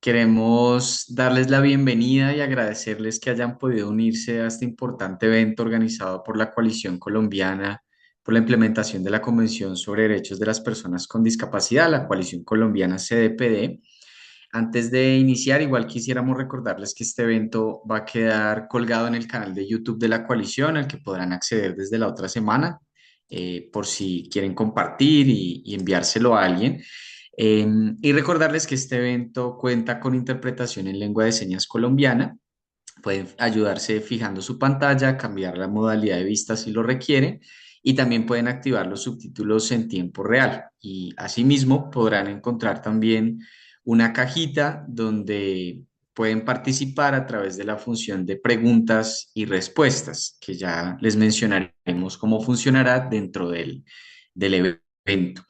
Queremos darles la bienvenida y agradecerles que hayan podido unirse a este importante evento organizado por la Coalición Colombiana por la implementación de la Convención sobre Derechos de las Personas con Discapacidad, la Coalición Colombiana CDPD. Antes de iniciar, igual quisiéramos recordarles que este evento va a quedar colgado en el canal de YouTube de la coalición, al que podrán acceder desde la otra semana, por si quieren compartir y enviárselo a alguien. Y recordarles que este evento cuenta con interpretación en lengua de señas colombiana. Pueden ayudarse fijando su pantalla, cambiar la modalidad de vista si lo requieren y también pueden activar los subtítulos en tiempo real. Y asimismo podrán encontrar también una cajita donde pueden participar a través de la función de preguntas y respuestas, que ya les mencionaremos cómo funcionará dentro del evento.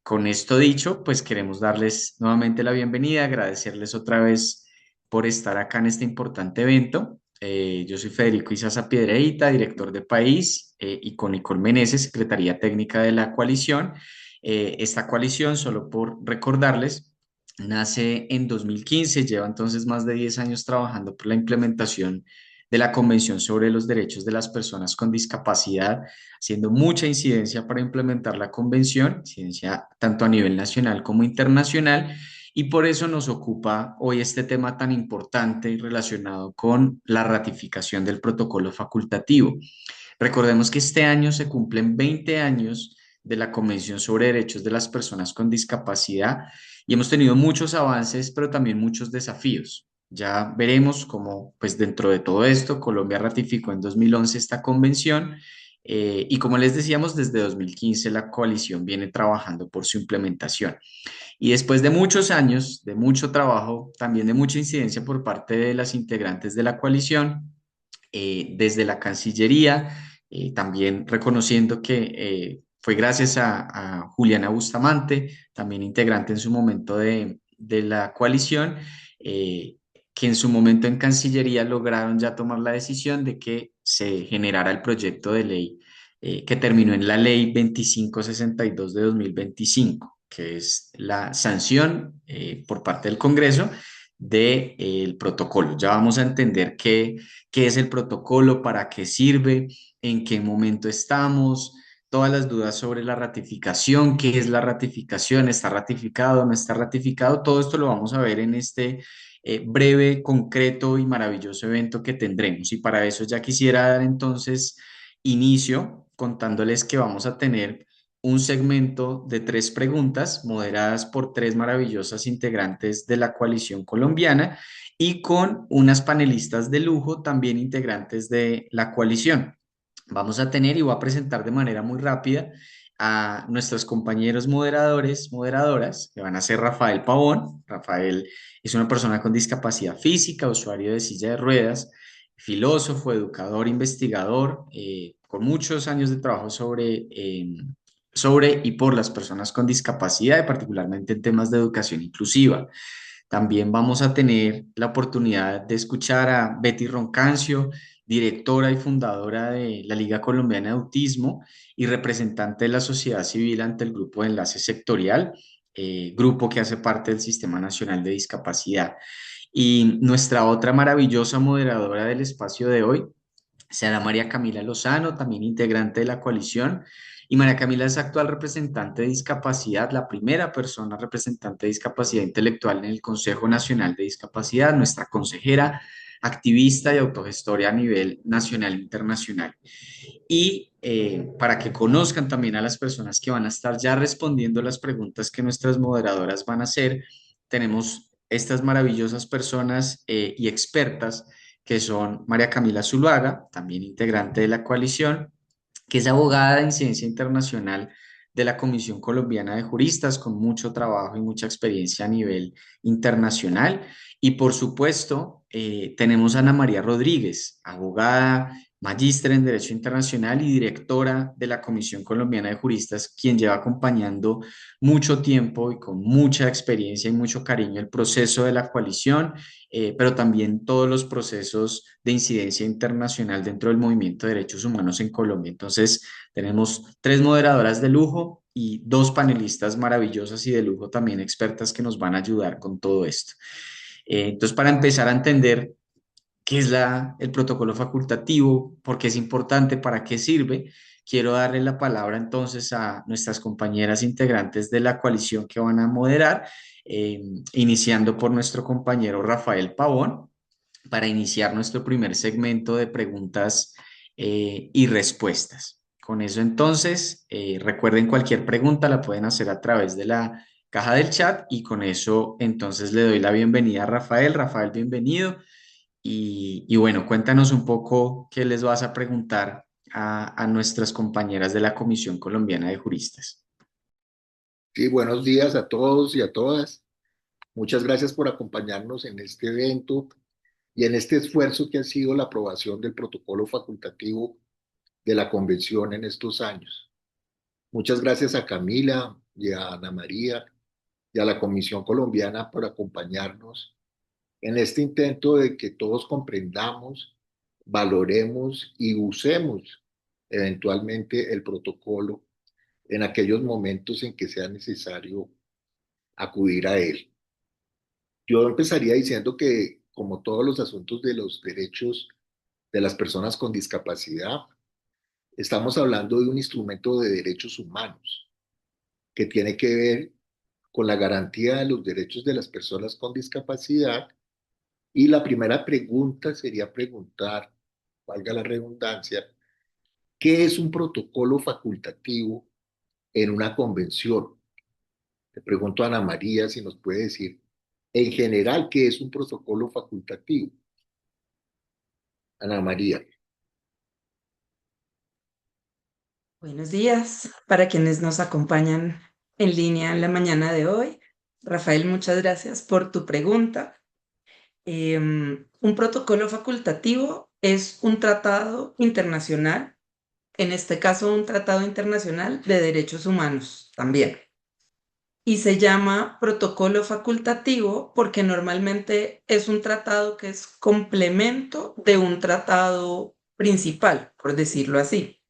Con esto dicho, pues queremos darles nuevamente la bienvenida, agradecerles otra vez por estar acá en este importante evento. Yo soy Federico Izaza Piedreita, director de país, y con Nicole Meneses, Secretaría Técnica de la coalición. Esta coalición, solo por recordarles, nace en 2015, lleva entonces más de 10 años trabajando por la implementación de la Convención sobre los Derechos de las Personas con Discapacidad, haciendo mucha incidencia para implementar la convención, incidencia tanto a nivel nacional como internacional, y por eso nos ocupa hoy este tema tan importante relacionado con la ratificación del protocolo facultativo. Recordemos que este año se cumplen 20 años de la Convención sobre Derechos de las Personas con Discapacidad y hemos tenido muchos avances, pero también muchos desafíos. Ya veremos cómo, pues dentro de todo esto, Colombia ratificó en 2011 esta convención, y como les decíamos, desde 2015 la coalición viene trabajando por su implementación. Y después de muchos años, de mucho trabajo, también de mucha incidencia por parte de las integrantes de la coalición, desde la Cancillería, también reconociendo que fue gracias a Juliana Bustamante, también integrante en su momento de la coalición, que en su momento en Cancillería lograron ya tomar la decisión de que se generara el proyecto de ley, que terminó en la ley 2562 de 2025, que es la sanción por parte del Congreso del protocolo. Ya vamos a entender qué es el protocolo, para qué sirve, en qué momento estamos, todas las dudas sobre la ratificación, qué es la ratificación, está ratificado, no está ratificado, todo esto lo vamos a ver en este breve, concreto y maravilloso evento que tendremos. Y para eso ya quisiera dar entonces inicio contándoles que vamos a tener un segmento de 3 preguntas moderadas por 3 maravillosas integrantes de la coalición colombiana y con unas panelistas de lujo también integrantes de la coalición. Vamos a tener y voy a presentar de manera muy rápida a nuestros compañeros moderadores, moderadoras, que van a ser Rafael Pavón. Rafael es una persona con discapacidad física, usuario de silla de ruedas, filósofo, educador, investigador, con muchos años de trabajo sobre y por las personas con discapacidad, y particularmente en temas de educación inclusiva. También vamos a tener la oportunidad de escuchar a Betty Roncancio, directora y fundadora de la Liga Colombiana de Autismo y representante de la sociedad civil ante el Grupo de Enlace Sectorial, grupo que hace parte del Sistema Nacional de Discapacidad. Y nuestra otra maravillosa moderadora del espacio de hoy será María Camila Lozano, también integrante de la coalición. Y María Camila es actual representante de discapacidad, la primera persona representante de discapacidad intelectual en el Consejo Nacional de Discapacidad, nuestra consejera, activista y autogestora a nivel nacional e internacional. Y para que conozcan también a las personas que van a estar ya respondiendo las preguntas que nuestras moderadoras van a hacer, tenemos estas maravillosas personas y expertas que son María Camila Zuluaga, también integrante de la coalición, que es abogada de incidencia internacional de la Comisión Colombiana de Juristas, con mucho trabajo y mucha experiencia a nivel internacional. Y por supuesto, tenemos a Ana María Rodríguez, abogada, magíster en Derecho Internacional y directora de la Comisión Colombiana de Juristas, quien lleva acompañando mucho tiempo y con mucha experiencia y mucho cariño el proceso de la coalición, pero también todos los procesos de incidencia internacional dentro del movimiento de derechos humanos en Colombia. Entonces, tenemos 3 moderadoras de lujo y 2 panelistas maravillosas y de lujo también expertas que nos van a ayudar con todo esto. Entonces, para empezar a entender qué es el protocolo facultativo, por qué es importante, para qué sirve, quiero darle la palabra entonces a nuestras compañeras integrantes de la coalición que van a moderar, eh, iniciando por nuestro compañero Rafael Pavón, para iniciar nuestro primer segmento de preguntas y respuestas. Con eso entonces, recuerden cualquier pregunta la pueden hacer a través de la caja del chat y con eso entonces le doy la bienvenida a Rafael. Rafael, bienvenido. Y bueno, cuéntanos un poco qué les vas a preguntar a nuestras compañeras de la Comisión Colombiana de Juristas. Sí, buenos días a todos y a todas. Muchas gracias por acompañarnos en este evento y en este esfuerzo que ha sido la aprobación del protocolo facultativo de la Convención en estos años. Muchas gracias a Camila y a Ana María y a la Comisión Colombiana por acompañarnos en este intento de que todos comprendamos, valoremos y usemos eventualmente el protocolo en aquellos momentos en que sea necesario acudir a él. Yo empezaría diciendo que, como todos los asuntos de los derechos de las personas con discapacidad, estamos hablando de un instrumento de derechos humanos que tiene que ver con la garantía de los derechos de las personas con discapacidad. Y la primera pregunta sería preguntar, valga la redundancia, ¿qué es un protocolo facultativo en una convención? Le pregunto a Ana María si nos puede decir, en general, ¿qué es un protocolo facultativo? Ana María. Buenos días para quienes nos acompañan en línea en la mañana de hoy. Rafael, muchas gracias por tu pregunta. Un protocolo facultativo es un tratado internacional, en este caso un tratado internacional de derechos humanos también. Y se llama protocolo facultativo porque normalmente es un tratado que es complemento de un tratado principal, por decirlo así.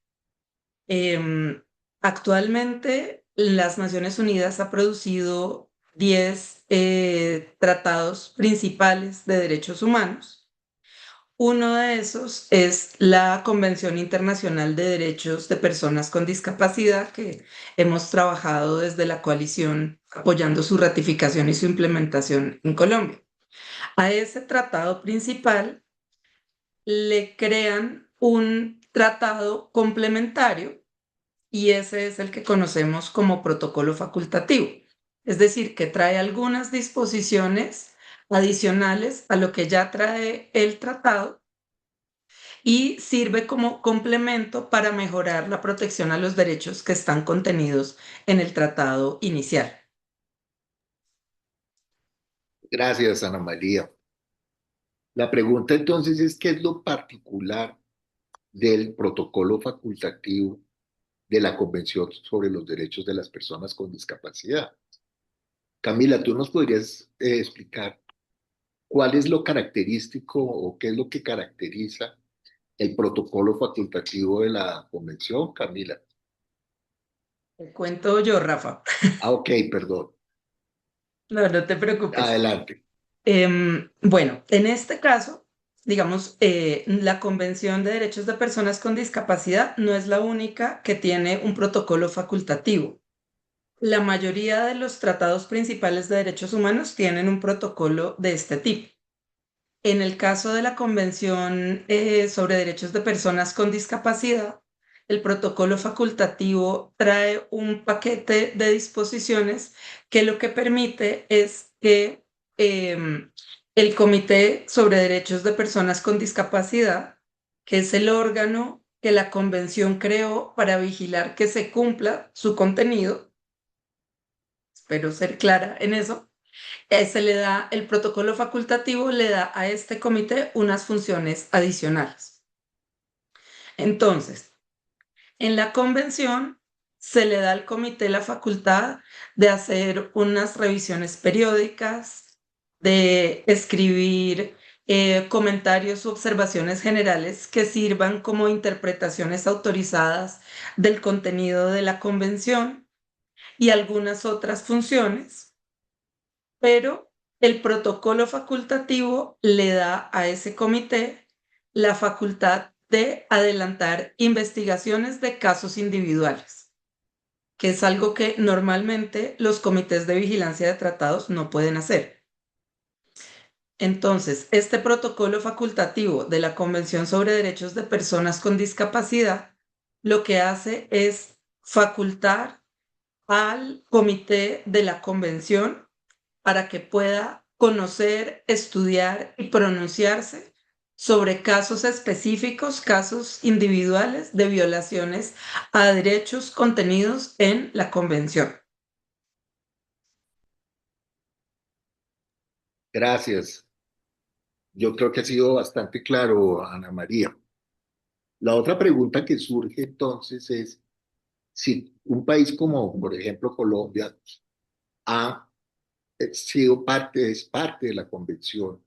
Em, Actualmente, las Naciones Unidas ha producido 10 tratados principales de derechos humanos. Uno de esos es la Convención Internacional de Derechos de Personas con Discapacidad, que hemos trabajado desde la coalición apoyando su ratificación y su implementación en Colombia. A ese tratado principal le crean un tratado complementario y ese es el que conocemos como protocolo facultativo. Es decir, que trae algunas disposiciones adicionales a lo que ya trae el tratado y sirve como complemento para mejorar la protección a los derechos que están contenidos en el tratado inicial. Gracias, Ana María. La pregunta entonces es, ¿qué es lo particular del protocolo facultativo de la Convención sobre los Derechos de las Personas con Discapacidad? Camila, ¿tú nos podrías explicar cuál es lo característico o qué es lo que caracteriza el protocolo facultativo de la Convención, Camila? Te cuento yo, Rafa. Ah, ok, perdón. No, no te preocupes. Adelante. Bueno, en este caso, digamos, la Convención de Derechos de Personas con Discapacidad no es la única que tiene un protocolo facultativo. La mayoría de los tratados principales de derechos humanos tienen un protocolo de este tipo. En el caso de la Convención sobre Derechos de Personas con Discapacidad, el protocolo facultativo trae un paquete de disposiciones que lo que permite es que el Comité sobre Derechos de Personas con Discapacidad, que es el órgano que la Convención creó para vigilar que se cumpla su contenido, espero ser clara en eso, se le da, el protocolo facultativo le da a este comité unas funciones adicionales. Entonces, en la convención se le da al comité la facultad de hacer unas revisiones periódicas, de escribir comentarios u observaciones generales que sirvan como interpretaciones autorizadas del contenido de la convención y algunas otras funciones, pero el protocolo facultativo le da a ese comité la facultad de adelantar investigaciones de casos individuales, que es algo que normalmente los comités de vigilancia de tratados no pueden hacer. Entonces, este protocolo facultativo de la Convención sobre Derechos de Personas con Discapacidad lo que hace es facultar al comité de la convención para que pueda conocer, estudiar y pronunciarse sobre casos específicos, casos individuales de violaciones a derechos contenidos en la convención. Gracias. Yo creo que ha sido bastante claro, Ana María. La otra pregunta que surge entonces es si un país como, por ejemplo, Colombia, ha sido parte, es parte de la convención,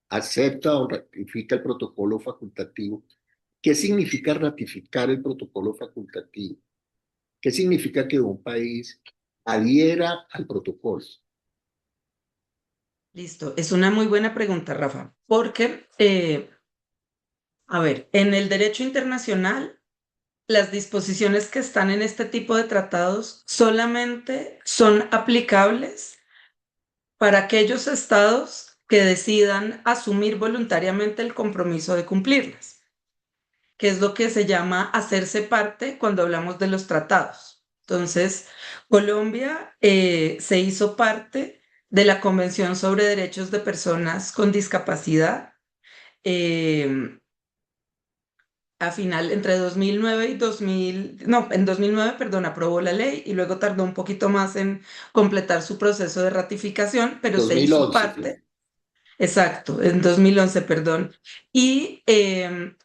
acepta o ratifica el protocolo facultativo. ¿Qué significa ratificar el protocolo facultativo? ¿Qué significa que un país adhiera al protocolo? Listo, es una muy buena pregunta, Rafa, porque, a ver, en el derecho internacional, las disposiciones que están en este tipo de tratados solamente son aplicables para aquellos estados que decidan asumir voluntariamente el compromiso de cumplirlas, que es lo que se llama hacerse parte cuando hablamos de los tratados. Entonces, Colombia se hizo parte de la Convención sobre Derechos de Personas con Discapacidad eh, a final, entre 2009 y 2000, no, en 2009, perdón, aprobó la ley y luego tardó un poquito más en completar su proceso de ratificación, pero se hizo 2011, ¿sí? parte. Exacto, en 2011, perdón. Y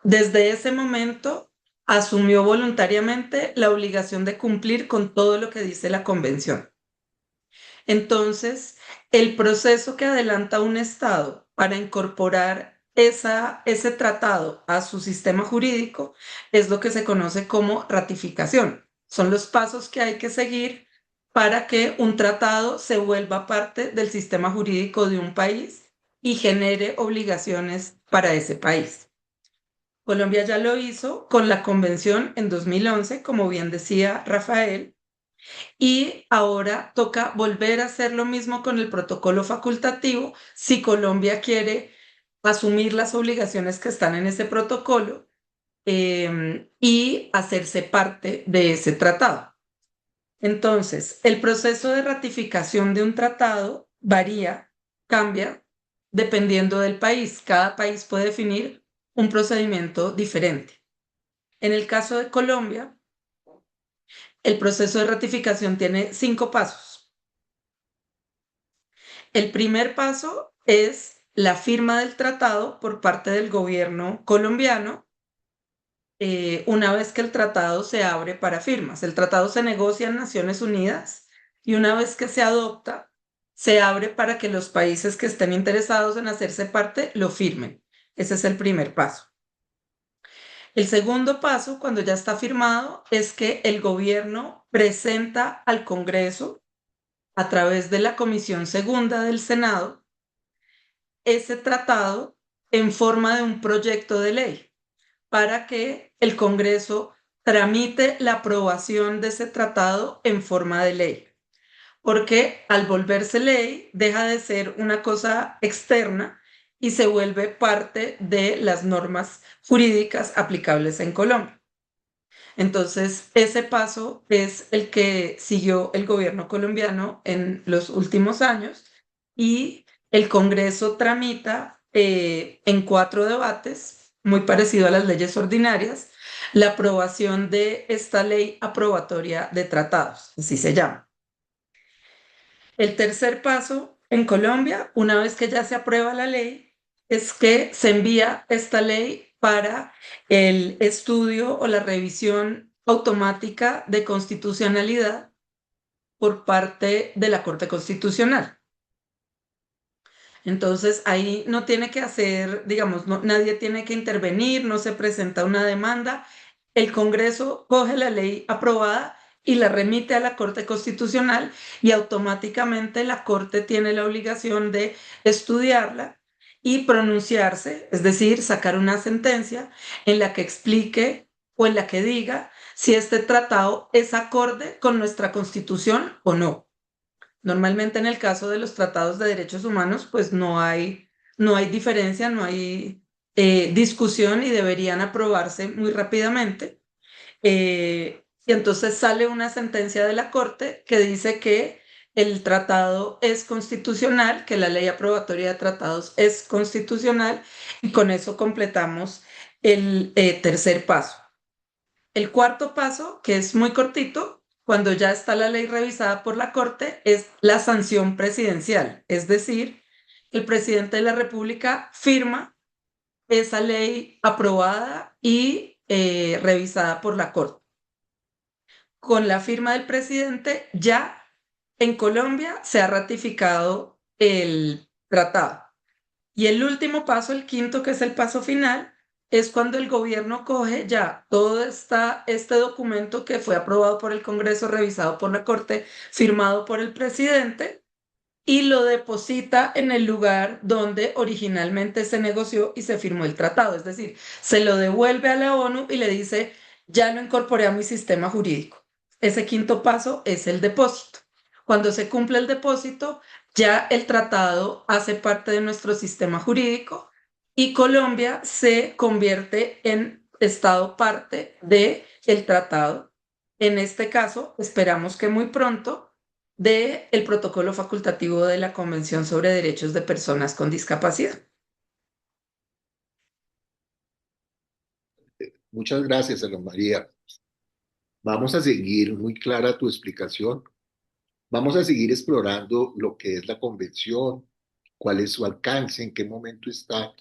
desde ese momento asumió voluntariamente la obligación de cumplir con todo lo que dice la convención. Entonces, el proceso que adelanta un Estado para incorporar ese tratado a su sistema jurídico es lo que se conoce como ratificación. Son los pasos que hay que seguir para que un tratado se vuelva parte del sistema jurídico de un país y genere obligaciones para ese país. Colombia ya lo hizo con la convención en 2011, como bien decía Rafael, y ahora toca volver a hacer lo mismo con el protocolo facultativo si Colombia quiere asumir las obligaciones que están en ese protocolo y hacerse parte de ese tratado. Entonces, el proceso de ratificación de un tratado varía, cambia, dependiendo del país. Cada país puede definir un procedimiento diferente. En el caso de Colombia, el proceso de ratificación tiene 5 pasos. El primer paso es la firma del tratado por parte del gobierno colombiano una vez que el tratado se abre para firmas. El tratado se negocia en Naciones Unidas y una vez que se adopta, se abre para que los países que estén interesados en hacerse parte lo firmen. Ese es el primer paso. El segundo paso, cuando ya está firmado, es que el gobierno presenta al Congreso a través de la Comisión Segunda del Senado ese tratado en forma de un proyecto de ley para que el Congreso tramite la aprobación de ese tratado en forma de ley. Porque al volverse ley deja de ser una cosa externa y se vuelve parte de las normas jurídicas aplicables en Colombia. Entonces, ese paso es el que siguió el gobierno colombiano en los últimos años y el Congreso tramita en 4 debates, muy parecido a las leyes ordinarias, la aprobación de esta ley aprobatoria de tratados, así se llama. El tercer paso en Colombia, una vez que ya se aprueba la ley, es que se envía esta ley para el estudio o la revisión automática de constitucionalidad por parte de la Corte Constitucional. Entonces ahí no tiene que hacer, digamos, nadie tiene que intervenir, no se presenta una demanda. El Congreso coge la ley aprobada y la remite a la Corte Constitucional y automáticamente la Corte tiene la obligación de estudiarla y pronunciarse, es decir, sacar una sentencia en la que explique o en la que diga si este tratado es acorde con nuestra Constitución o no. Normalmente en el caso de los tratados de derechos humanos, pues no hay diferencia, no hay discusión y deberían aprobarse muy rápidamente. Y entonces sale una sentencia de la Corte que dice que el tratado es constitucional, que la ley aprobatoria de tratados es constitucional y con eso completamos el tercer paso. El cuarto paso, que es muy cortito, cuando ya está la ley revisada por la Corte, es la sanción presidencial, es decir, el presidente de la República firma esa ley aprobada y revisada por la Corte. Con la firma del presidente, ya en Colombia se ha ratificado el tratado. Y el último paso, el quinto, que es el paso final, es cuando el gobierno coge ya todo este documento que fue aprobado por el Congreso, revisado por la Corte, firmado por el presidente, y lo deposita en el lugar donde originalmente se negoció y se firmó el tratado. Es decir, se lo devuelve a la ONU y le dice, ya lo incorporé a mi sistema jurídico. Ese quinto paso es el depósito. Cuando se cumple el depósito, ya el tratado hace parte de nuestro sistema jurídico y Colombia se convierte en estado parte del tratado. En este caso, esperamos que muy pronto del protocolo facultativo de la Convención sobre Derechos de Personas con Discapacidad. Muchas gracias, Ana María. Vamos a seguir, muy clara tu explicación. Vamos a seguir explorando lo que es la convención, cuál es su alcance, en qué momento está.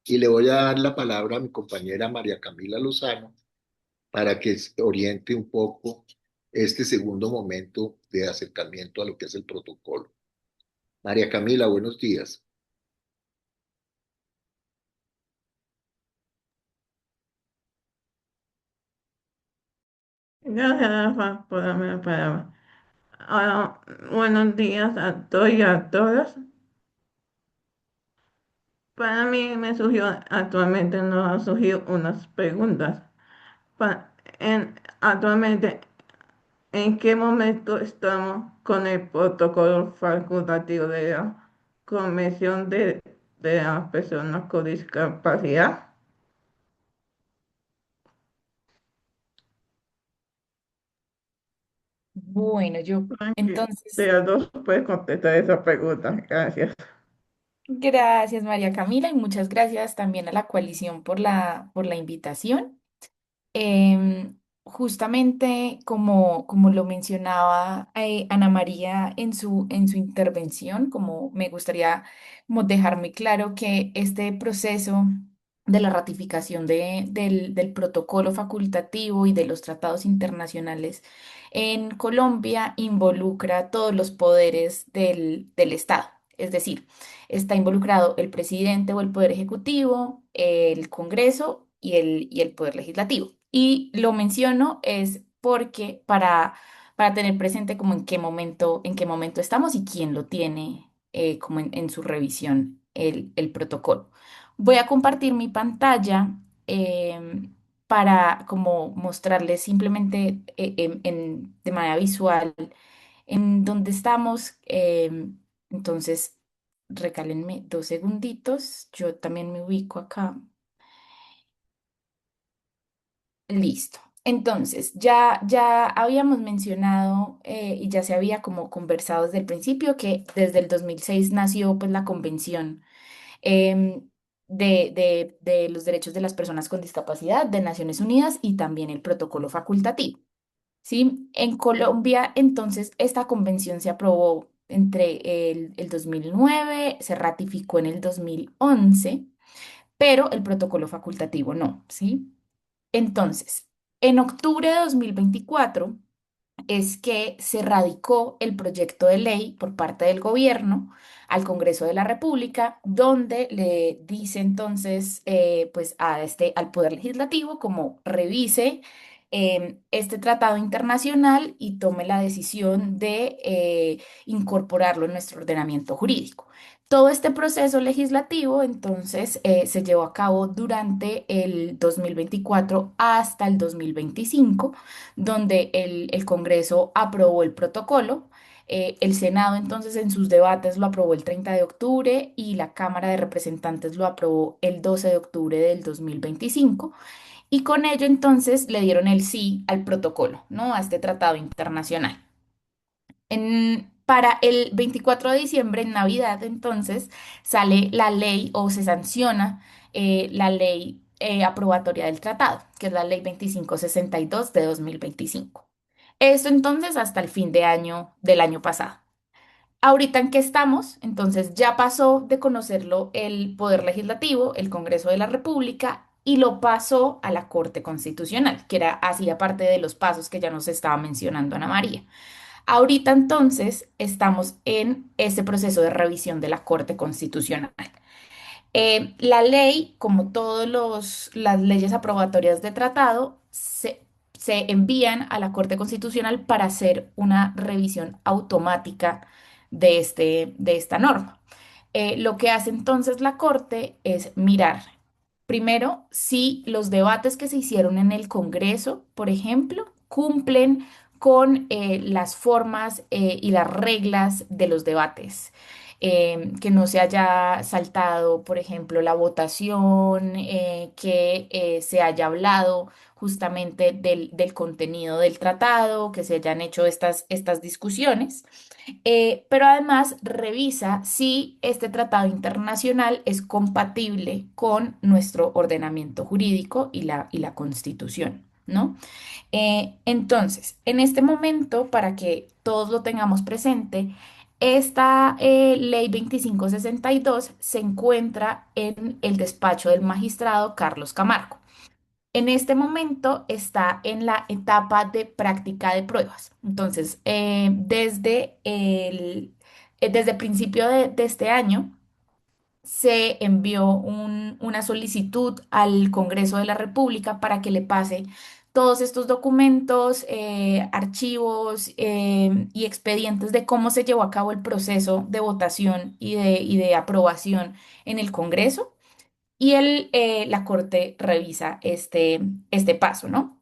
Y le voy a dar la palabra a mi compañera María Camila Lozano para que oriente un poco este segundo momento de acercamiento a lo que es el protocolo. María Camila, buenos días. Gracias, Rafa, por darme la palabra. Ah, buenos días a todos y a todas. Para mí me surgió, actualmente nos han surgido unas preguntas. Actualmente, ¿en qué momento estamos con el protocolo facultativo de la Convención de las Personas con Discapacidad? Bueno, yo De entonces, las dos puedes contestar esa pregunta. Gracias. gracias María Camila y muchas gracias también a la coalición por por la invitación. Justamente como lo mencionaba Ana María en su intervención, como me gustaría como dejar muy claro que este proceso de la ratificación del protocolo facultativo y de los tratados internacionales en Colombia involucra todos los poderes del Estado. Es decir, está involucrado el presidente o el poder ejecutivo, el Congreso y el poder legislativo. Y lo menciono es porque para tener presente como en qué momento estamos y quién lo tiene como en su revisión el protocolo. Voy a compartir mi pantalla para como mostrarles simplemente de manera visual en dónde estamos. Entonces, recálenme 2 segunditos. Yo también me ubico acá. Listo. Entonces, ya habíamos mencionado y ya se había como conversado desde el principio que desde el 2006 nació pues la Convención em, de los Derechos de las Personas con Discapacidad de Naciones Unidas y también el protocolo facultativo. ¿Sí? En Colombia, entonces, esta convención se aprobó entre el 2009, se ratificó en el 2011, pero el protocolo facultativo no, ¿sí? Entonces, en octubre de 2024 es que se radicó el proyecto de ley por parte del gobierno al Congreso de la República, donde le dice entonces pues al Poder Legislativo como revise este tratado internacional y tome la decisión de incorporarlo en nuestro ordenamiento jurídico. Todo este proceso legislativo, entonces, se llevó a cabo durante el 2024 hasta el 2025, donde el Congreso aprobó el protocolo. El Senado, entonces, en sus debates lo aprobó el 30 de octubre y la Cámara de Representantes lo aprobó el 12 de octubre del 2025. Y con ello, entonces, le dieron el sí al protocolo, ¿no? A este tratado internacional. Para el 24 de diciembre, en Navidad, entonces, sale la ley o se sanciona la ley aprobatoria del tratado, que es la ley 2562 de 2025. Esto entonces hasta el fin de año del año pasado. Ahorita en qué estamos, entonces ya pasó de conocerlo el Poder Legislativo, el Congreso de la República, y lo pasó a la Corte Constitucional, que era hacía parte de los pasos que ya nos estaba mencionando Ana María. Ahorita entonces estamos en ese proceso de revisión de la Corte Constitucional. La ley, como todas las leyes aprobatorias de tratado, se envían a la Corte Constitucional para hacer una revisión automática de esta norma. Lo que hace entonces la Corte es mirar, primero, si los debates que se hicieron en el Congreso, por ejemplo, cumplen con las formas y las reglas de los debates. Que no se haya saltado, por ejemplo, la votación, que se haya hablado justamente del contenido del tratado, que se hayan hecho estas discusiones. Pero además revisa si este tratado internacional es compatible con nuestro ordenamiento jurídico y la Constitución, ¿no? Entonces, en este momento, para que todos lo tengamos presente, esta ley 2562 se encuentra en el despacho del magistrado Carlos Camargo. En este momento está en la etapa de práctica de pruebas. Entonces, desde el principio de este año, se envió una solicitud al Congreso de la República para que le pase todos estos documentos, archivos y expedientes de cómo se llevó a cabo el proceso de votación y de aprobación en el Congreso. Y la Corte revisa este paso, ¿no?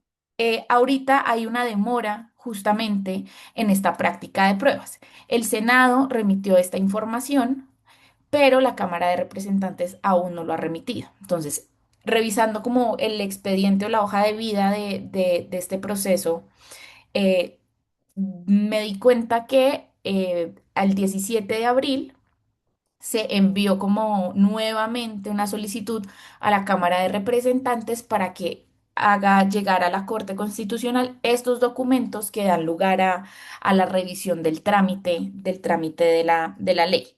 Ahorita hay una demora justamente en esta práctica de pruebas. El Senado remitió esta información, pero la Cámara de Representantes aún no lo ha remitido. Entonces, revisando como el expediente o la hoja de vida de este proceso, eh, me di cuenta que al 17 de abril se envió como nuevamente una solicitud a la Cámara de Representantes para que haga llegar a la Corte Constitucional estos documentos que dan lugar a la revisión del trámite de la ley.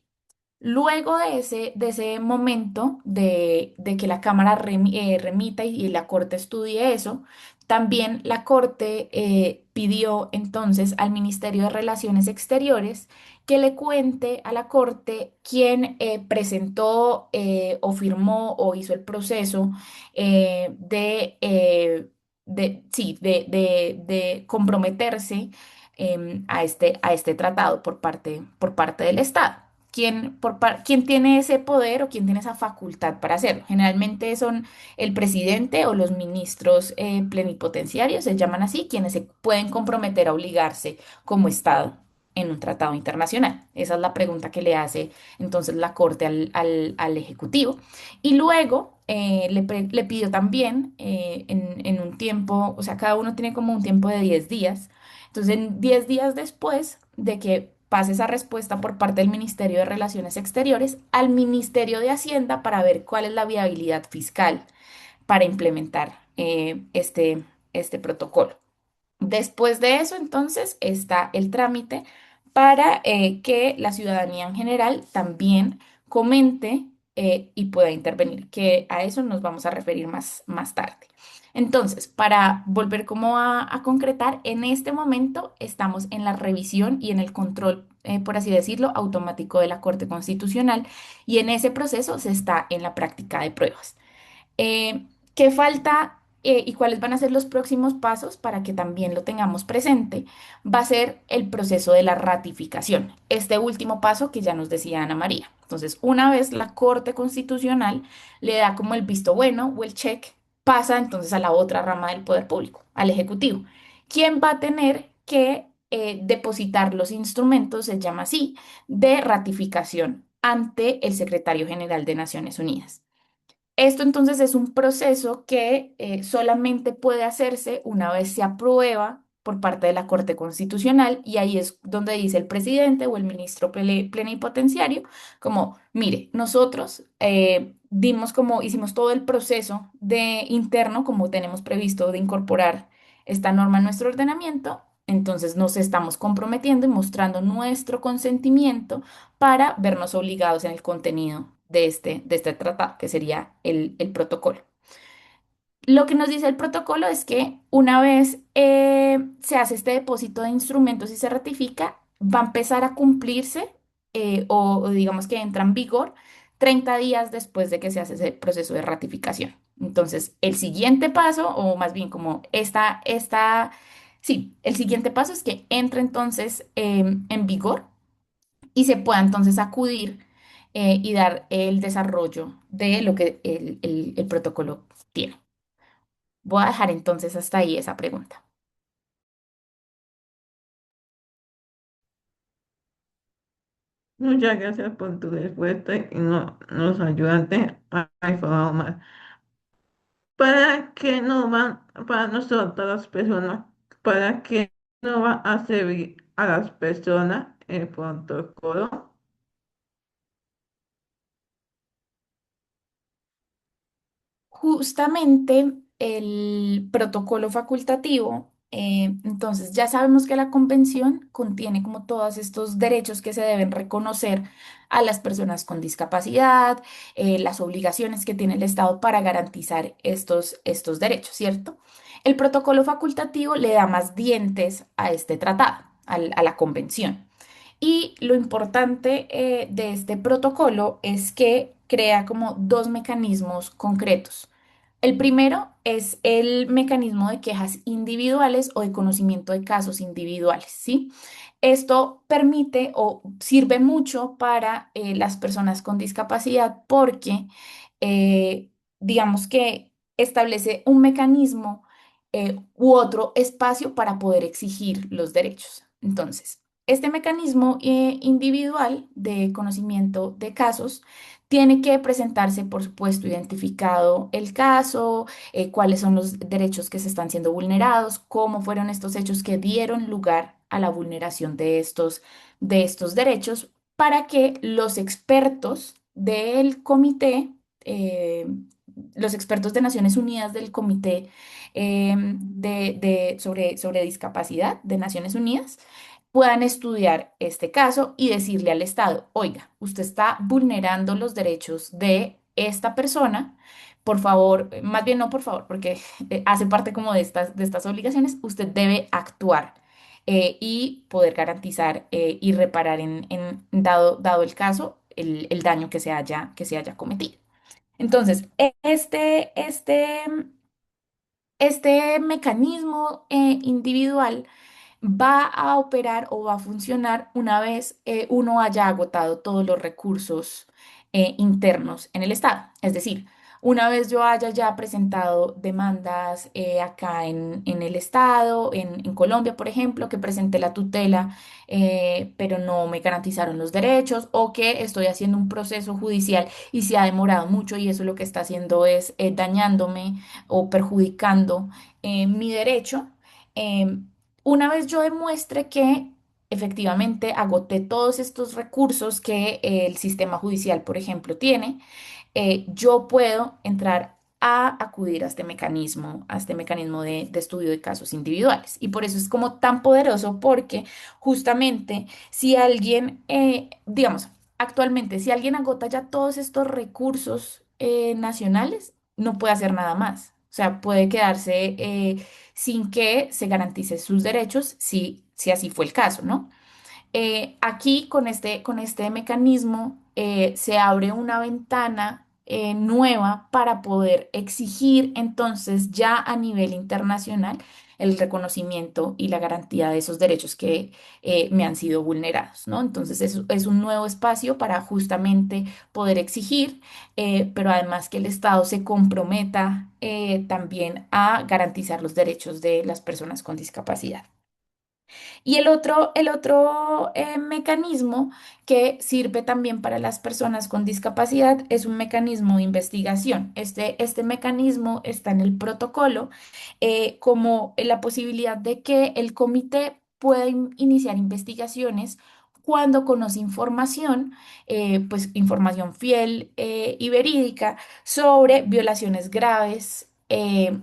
Luego de ese momento de que la Cámara remita y la Corte estudie eso, también la Corte pidió entonces al Ministerio de Relaciones Exteriores que le cuente a la Corte quién presentó o firmó o hizo el proceso sí, de comprometerse a este tratado por parte del Estado. ¿Quién tiene ese poder o quién tiene esa facultad para hacerlo? Generalmente son el presidente o los ministros plenipotenciarios, se llaman así, quienes se pueden comprometer a obligarse como Estado en un tratado internacional. Esa es la pregunta que le hace entonces la Corte al Ejecutivo. Y luego le pidió también en un tiempo, o sea, cada uno tiene como un tiempo de 10 días. Entonces, en 10 días después de que pase esa respuesta por parte del Ministerio de Relaciones Exteriores al Ministerio de Hacienda para ver cuál es la viabilidad fiscal para implementar este protocolo. Después de eso, entonces, está el trámite para que la ciudadanía en general también comente y pueda intervenir, que a eso nos vamos a referir más tarde. Entonces, para volver como a concretar, en este momento estamos en la revisión y en el control, por así decirlo, automático de la Corte Constitucional y en ese proceso se está en la práctica de pruebas. ¿Qué falta y cuáles van a ser los próximos pasos para que también lo tengamos presente, va a ser el proceso de la ratificación, este último paso que ya nos decía Ana María. Entonces, una vez la Corte Constitucional le da como el visto bueno o el check, pasa entonces a la otra rama del poder público, al Ejecutivo. ¿Quién va a tener que depositar los instrumentos, se llama así, de ratificación ante el Secretario General de Naciones Unidas? Esto entonces es un proceso que solamente puede hacerse una vez se aprueba por parte de la Corte Constitucional, y ahí es donde dice el presidente o el ministro plenipotenciario, como, mire, nosotros dimos como, hicimos todo el proceso de interno, como tenemos previsto de incorporar esta norma en nuestro ordenamiento, entonces nos estamos comprometiendo y mostrando nuestro consentimiento para vernos obligados en el contenido de este tratado, que sería el protocolo. Lo que nos dice el protocolo es que una vez se hace este depósito de instrumentos y se ratifica, va a empezar a cumplirse o digamos que entra en vigor 30 días después de que se hace ese proceso de ratificación. Entonces, el siguiente paso, o más bien como sí, el siguiente paso es que entre entonces en vigor y se pueda entonces acudir y dar el desarrollo de lo que el protocolo tiene. Voy a dejar entonces hasta ahí esa pregunta. Muchas gracias por tu respuesta y nos ayudaste a informar más. ¿Para qué no van, para nosotros las personas, para qué no va a servir a las personas el protocolo? Justamente el protocolo facultativo, entonces ya sabemos que la convención contiene como todos estos derechos que se deben reconocer a las personas con discapacidad, las obligaciones que tiene el Estado para garantizar estos derechos, ¿cierto? El protocolo facultativo le da más dientes a este tratado, a la convención. Y lo importante de este protocolo es que crea como dos mecanismos concretos. El primero es el mecanismo de quejas individuales o de conocimiento de casos individuales, ¿sí? Esto permite o sirve mucho para las personas con discapacidad porque, digamos que establece un mecanismo u otro espacio para poder exigir los derechos. Entonces, este mecanismo individual de conocimiento de casos tiene que presentarse, por supuesto, identificado el caso, cuáles son los derechos que se están siendo vulnerados, cómo fueron estos hechos que dieron lugar a la vulneración de estos derechos, para que los expertos del comité, eh, los expertos de Naciones Unidas del Comité sobre discapacidad de Naciones Unidas, puedan estudiar este caso y decirle al Estado, oiga, usted está vulnerando los derechos de esta persona, por favor, más bien no por favor, porque hace parte como de estas obligaciones, usted debe actuar y poder garantizar y reparar dado el caso, el daño que se haya cometido. Entonces, este mecanismo individual va a operar o va a funcionar una vez uno haya agotado todos los recursos internos en el Estado. Es decir, una vez yo haya ya presentado demandas acá en el Estado, en Colombia, por ejemplo, que presenté la tutela, pero no me garantizaron los derechos, o que estoy haciendo un proceso judicial y se ha demorado mucho y eso lo que está haciendo es dañándome o perjudicando mi derecho. em, una vez yo demuestre que efectivamente agoté todos estos recursos que el sistema judicial, por ejemplo, tiene, yo puedo entrar a acudir a este mecanismo de estudio de casos individuales. Y por eso es como tan poderoso, porque justamente si alguien, digamos, actualmente, si alguien agota ya todos estos recursos nacionales, no puede hacer nada más. O sea, puede quedarse sin que se garantice sus derechos si así fue el caso, ¿no? Aquí con este mecanismo se abre una ventana nueva para poder exigir entonces ya a nivel internacional el reconocimiento y la garantía de esos derechos que me han sido vulnerados, ¿no? Entonces es un nuevo espacio para justamente poder exigir, pero además que el Estado se comprometa también a garantizar los derechos de las personas con discapacidad. Y el otro mecanismo que sirve también para las personas con discapacidad es un mecanismo de investigación. Este mecanismo está en el protocolo como la posibilidad de que el comité pueda iniciar investigaciones cuando conoce información, pues información fiel y verídica sobre violaciones graves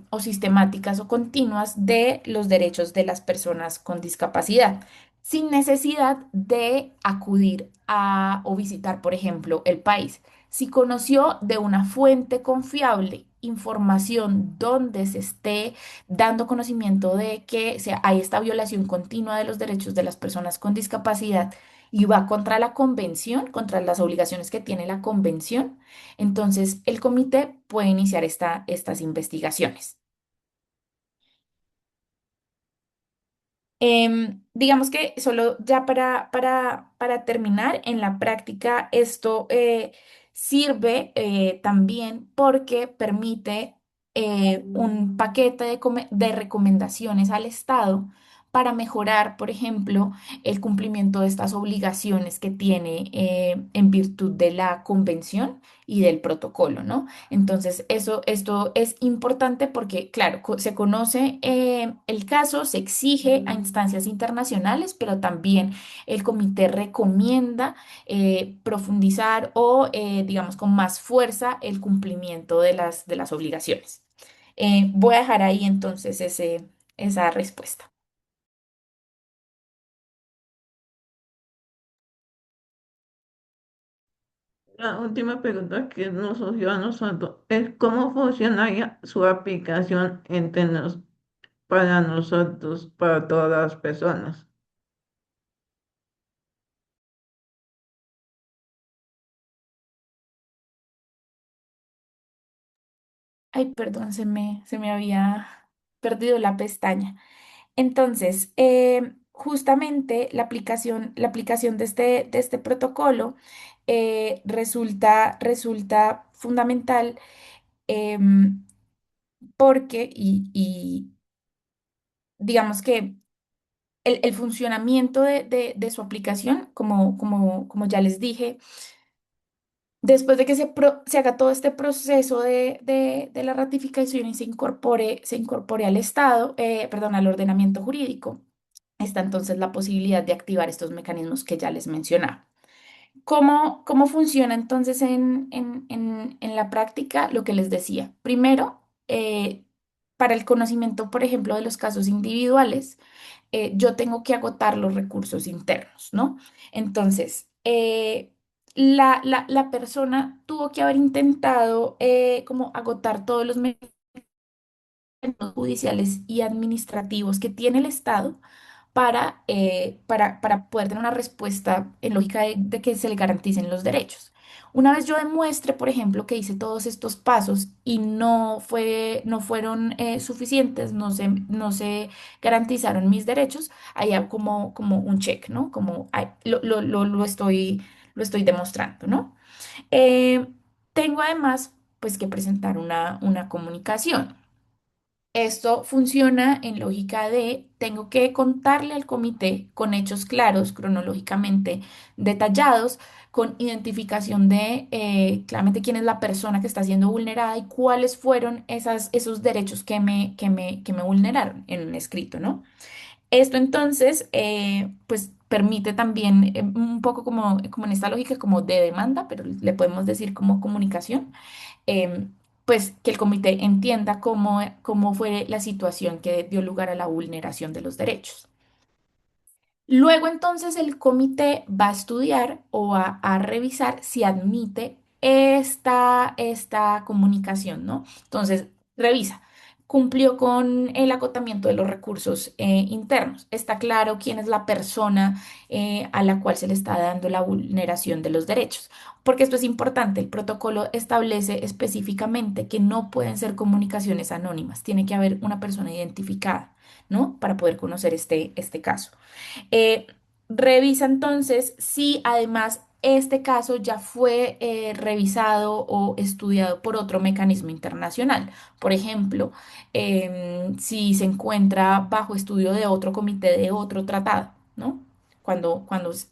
o sistemáticas o continuas de los derechos de las personas con discapacidad, sin necesidad de acudir a o visitar, por ejemplo, el país. Si conoció de una fuente confiable información donde se esté dando conocimiento de que hay esta violación continua de los derechos de las personas con discapacidad y va contra la convención, contra las obligaciones que tiene la convención, entonces el comité puede iniciar estas investigaciones. Digamos que solo ya para terminar, en la práctica esto sirve también porque permite un paquete de recomendaciones al Estado para mejorar, por ejemplo, el cumplimiento de estas obligaciones que tiene en virtud de la convención y del protocolo, ¿no? Entonces, esto es importante porque, claro, se conoce el caso, se exige a instancias internacionales, pero también el comité recomienda profundizar o, digamos, con más fuerza el cumplimiento de las obligaciones. Voy a dejar ahí entonces esa respuesta. La última pregunta que nos surgió a nosotros es cómo funcionaría su aplicación para nosotros, para todas las personas. Ay, perdón, se me había perdido la pestaña. Entonces, justamente la aplicación de este protocolo resulta fundamental em, porque, y digamos que el funcionamiento de su aplicación, como ya les dije, después de que se haga todo este proceso de la ratificación y se incorpore al Estado, perdón, al ordenamiento jurídico, está entonces la posibilidad de activar estos mecanismos que ya les mencionaba. ¿Cómo funciona entonces en la práctica? Lo que les decía. Primero, para el conocimiento, por ejemplo, de los casos individuales, yo tengo que agotar los recursos internos, ¿no? Entonces, la persona tuvo que haber intentado como agotar todos los mecanismos judiciales y administrativos que tiene el Estado para poder tener una respuesta en lógica de que se le garanticen los derechos. Una vez yo demuestre, por ejemplo, que hice todos estos pasos y no fueron suficientes, no se garantizaron mis derechos, ahí hago como un check, ¿no? Como ay, lo estoy demostrando, ¿no? Eh, tengo además, pues, que presentar una comunicación. Esto funciona en lógica de tengo que contarle al comité con hechos claros, cronológicamente detallados, con identificación de claramente quién es la persona que está siendo vulnerada y cuáles fueron esos derechos que me vulneraron en un escrito, ¿no? Esto entonces, pues permite también un poco como en esta lógica como de demanda, pero le podemos decir como comunicación em, pues que el comité entienda cómo fue la situación que dio lugar a la vulneración de los derechos. Luego entonces el comité va a estudiar o va a revisar si admite esta comunicación, ¿no? Entonces, revisa cumplió con el acotamiento de los recursos internos. Está claro quién es la persona a la cual se le está dando la vulneración de los derechos. Porque esto es importante, el protocolo establece específicamente que no pueden ser comunicaciones anónimas, tiene que haber una persona identificada, ¿no? Para poder conocer este caso. Eh, Revisa entonces si además este caso ya fue revisado o estudiado por otro mecanismo internacional. Por ejemplo, si se encuentra bajo estudio de otro comité de otro tratado, ¿no? Cuando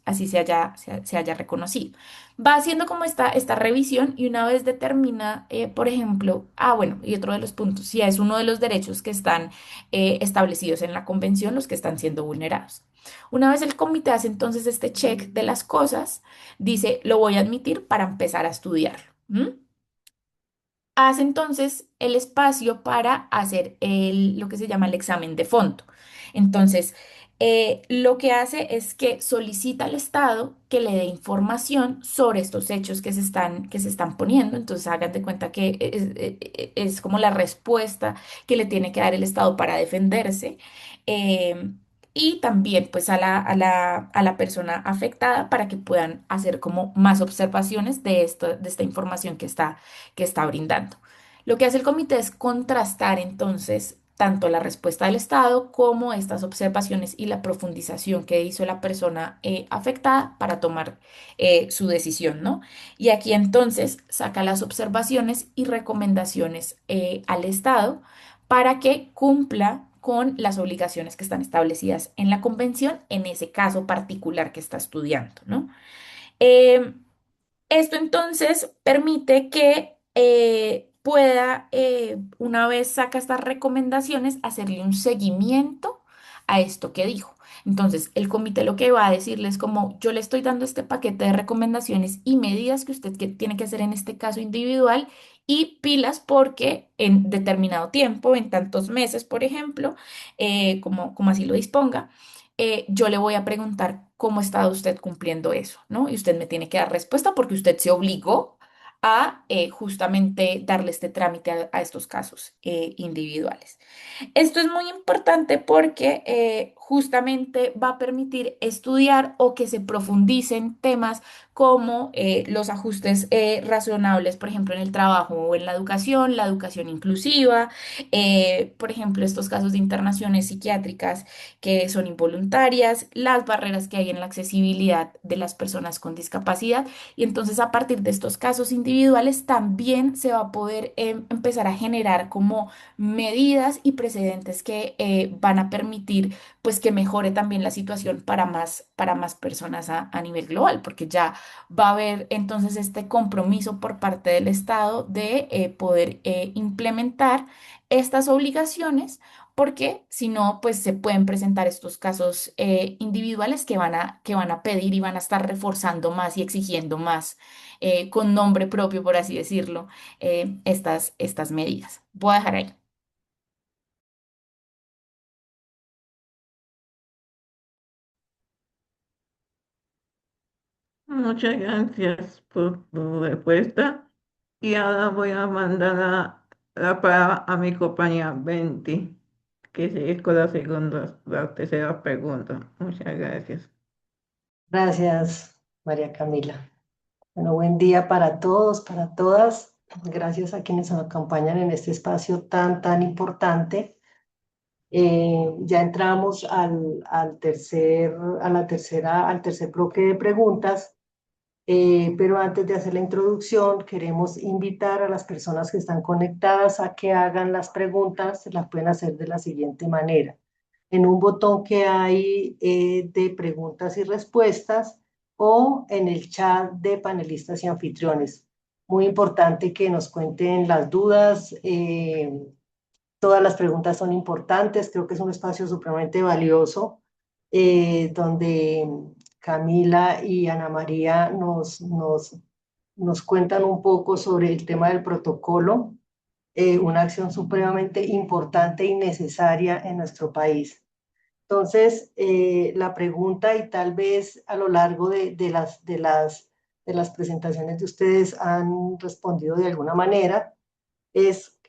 así se haya reconocido. Va haciendo como esta revisión y una vez determina, por ejemplo, bueno, y otro de los puntos, si es uno de los derechos que están establecidos en la convención los que están siendo vulnerados. Una vez el comité hace entonces este check de las cosas, dice, lo voy a admitir para empezar a estudiarlo. Hace entonces el espacio para hacer lo que se llama el examen de fondo. Entonces, lo que hace es que solicita al Estado que le dé información sobre estos hechos que se están poniendo. Entonces, hagan de cuenta que es como la respuesta que le tiene que dar el Estado para defenderse. eh, y también pues a la persona afectada para que puedan hacer como más observaciones de esta información que está brindando. Lo que hace el comité es contrastar entonces tanto la respuesta del Estado como estas observaciones y la profundización que hizo la persona afectada para tomar su decisión, ¿no? Y aquí entonces saca las observaciones y recomendaciones al Estado para que cumpla con las obligaciones que están establecidas en la convención en ese caso particular que está estudiando, ¿no? Eh, Esto entonces permite que pueda, una vez saca estas recomendaciones, hacerle un seguimiento a esto que dijo. Entonces, el comité lo que va a decirle es como yo le estoy dando este paquete de recomendaciones y medidas que usted tiene que hacer en este caso individual y pilas porque en determinado tiempo, en tantos meses, por ejemplo, como así lo disponga, yo le voy a preguntar cómo ha estado usted cumpliendo eso, ¿no? Y usted me tiene que dar respuesta porque usted se obligó a justamente darle este trámite a estos casos individuales. Esto es muy importante porque justamente va a permitir estudiar o que se profundicen temas como los ajustes razonables, por ejemplo, en el trabajo o en la educación inclusiva, por ejemplo, estos casos de internaciones psiquiátricas que son involuntarias, las barreras que hay en la accesibilidad de las personas con discapacidad. Y entonces a partir de estos casos individuales también se va a poder empezar a generar como medidas y precedentes que van a permitir pues que mejore también la situación para más personas a nivel global, porque ya va a haber entonces este compromiso por parte del Estado de poder implementar estas obligaciones porque si no, pues se pueden presentar estos casos individuales que van a pedir y van a estar reforzando más y exigiendo más con nombre propio, por así decirlo, estas medidas. Voy a dejar ahí. Muchas gracias por tu respuesta. Y ahora voy a mandar la palabra a mi compañera Venti, que sigue con la tercera pregunta. Muchas gracias. Gracias, María Camila. Bueno, buen día para todos, para todas. Gracias a quienes nos acompañan en este espacio tan importante. Ya entramos al tercer bloque de preguntas, pero antes de hacer la introducción, queremos invitar a las personas que están conectadas a que hagan las preguntas, se las pueden hacer de la siguiente manera. En un botón que hay de preguntas y respuestas o en el chat de panelistas y anfitriones. Muy importante que nos cuenten las dudas. Todas las preguntas son importantes. Creo que es un espacio supremamente valioso donde Camila y Ana María nos cuentan un poco sobre el tema del protocolo, una acción supremamente importante y necesaria en nuestro país. Entonces, la pregunta, y tal vez a lo largo de las presentaciones de ustedes han respondido de alguna manera, es